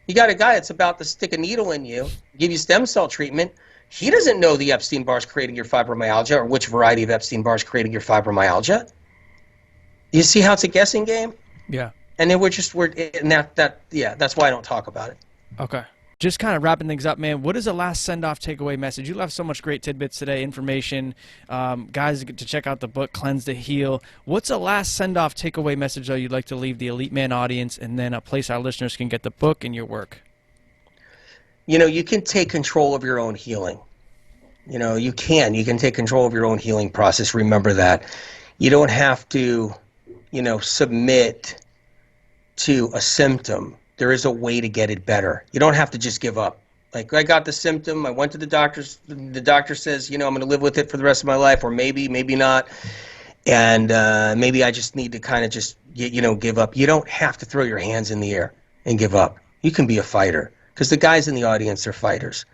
Speaker 2: You got a guy that's about to stick a needle in you, give you stem cell treatment. He doesn't know the Epstein-Barr is creating your fibromyalgia or which variety of Epstein-Barr is creating your fibromyalgia. You see how it's a guessing game?
Speaker 1: Yeah.
Speaker 2: And then we're and yeah, that's why I don't talk about it.
Speaker 1: Okay. Just kind of wrapping things up, man. What is the last send-off takeaway message? You left so much great tidbits today, information. Guys, to check out the book, Cleanse to Heal. What's the last send-off takeaway message, though, you'd like to leave the Elite Man audience, and then a place our listeners can get the book and your work?
Speaker 2: You can take control of your own healing. You can take control of your own healing process. Remember that. You don't have to, submit to a symptom. There is a way to get it better. You don't have to just give up. Like I got the symptom, I went to the doctor's. The doctor says, I'm going to live with it for the rest of my life, or maybe not, and maybe I just need to kind of just give up. You don't have to throw your hands in the air and give up. You can be a fighter because the guys in the audience are fighters,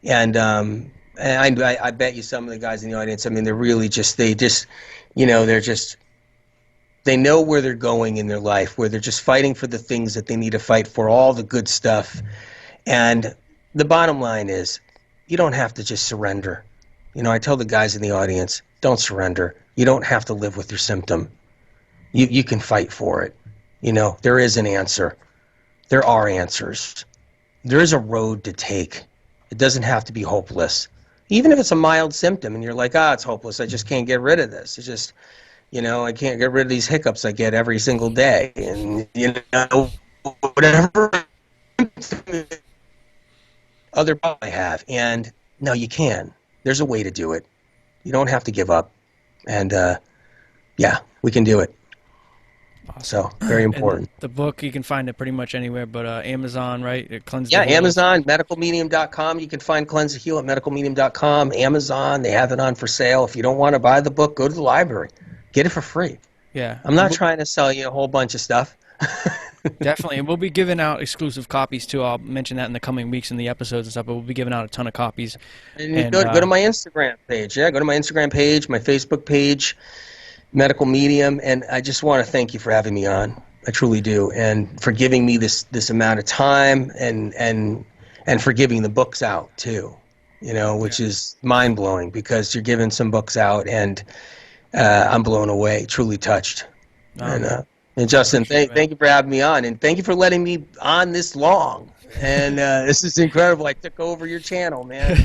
Speaker 2: and I bet you some of the guys in the audience. I mean, they're really they're just they know where they're going in their life, where they're just fighting for the things that they need to fight for, all the good stuff. And the bottom line is, you don't have to just surrender. I tell the guys in the audience, don't surrender. You don't have to live with your symptom. You can fight for it. There is an answer. There are answers. There is a road to take. It doesn't have to be hopeless. Even if it's a mild symptom and you're like, it's hopeless. I just can't get rid of this. It's just, I can't get rid of these hiccups I get every single day. And, whatever other problem I have. And no, you can. There's a way to do it. You don't have to give up. And yeah, we can do it.
Speaker 1: Awesome.
Speaker 2: So very important.
Speaker 1: And the book, you can find it pretty much anywhere, but Amazon, right? It Cleanse
Speaker 2: Yeah,
Speaker 1: the Heal.
Speaker 2: Amazon, medicalmedium.com. You can find Cleanse the Heal at medicalmedium.com. Amazon, they have it on for sale. If you don't want to buy the book, go to the library. Get it for free.
Speaker 1: Yeah.
Speaker 2: I'm not trying to sell you a whole bunch of stuff.
Speaker 1: Definitely. And we'll be giving out exclusive copies too. I'll mention that in the coming weeks in the episodes and stuff, but we'll be giving out a ton of copies.
Speaker 2: And go to my Instagram page. Yeah, go to my Instagram page, my Facebook page, Medical Medium, and I just want to thank you for having me on. I truly do, and for giving me this amount of time, and for giving the books out too. Which is mind blowing because you're giving some books out, and I'm blown away, truly touched. And Justin, thank you for having me on, and thank you for letting me on this long. And this is incredible. I took over your channel, man.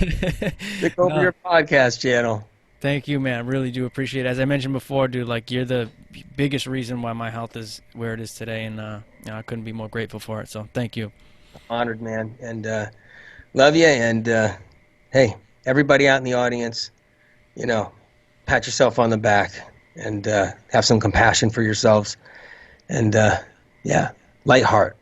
Speaker 2: Took over your podcast channel.
Speaker 1: Thank you, man. I really do appreciate it. As I mentioned before, dude, like you're the biggest reason why my health is where it is today, and I couldn't be more grateful for it. So thank you.
Speaker 2: Honored, man, and love you. And hey, everybody out in the audience, pat yourself on the back and have some compassion for yourselves. And yeah, light heart.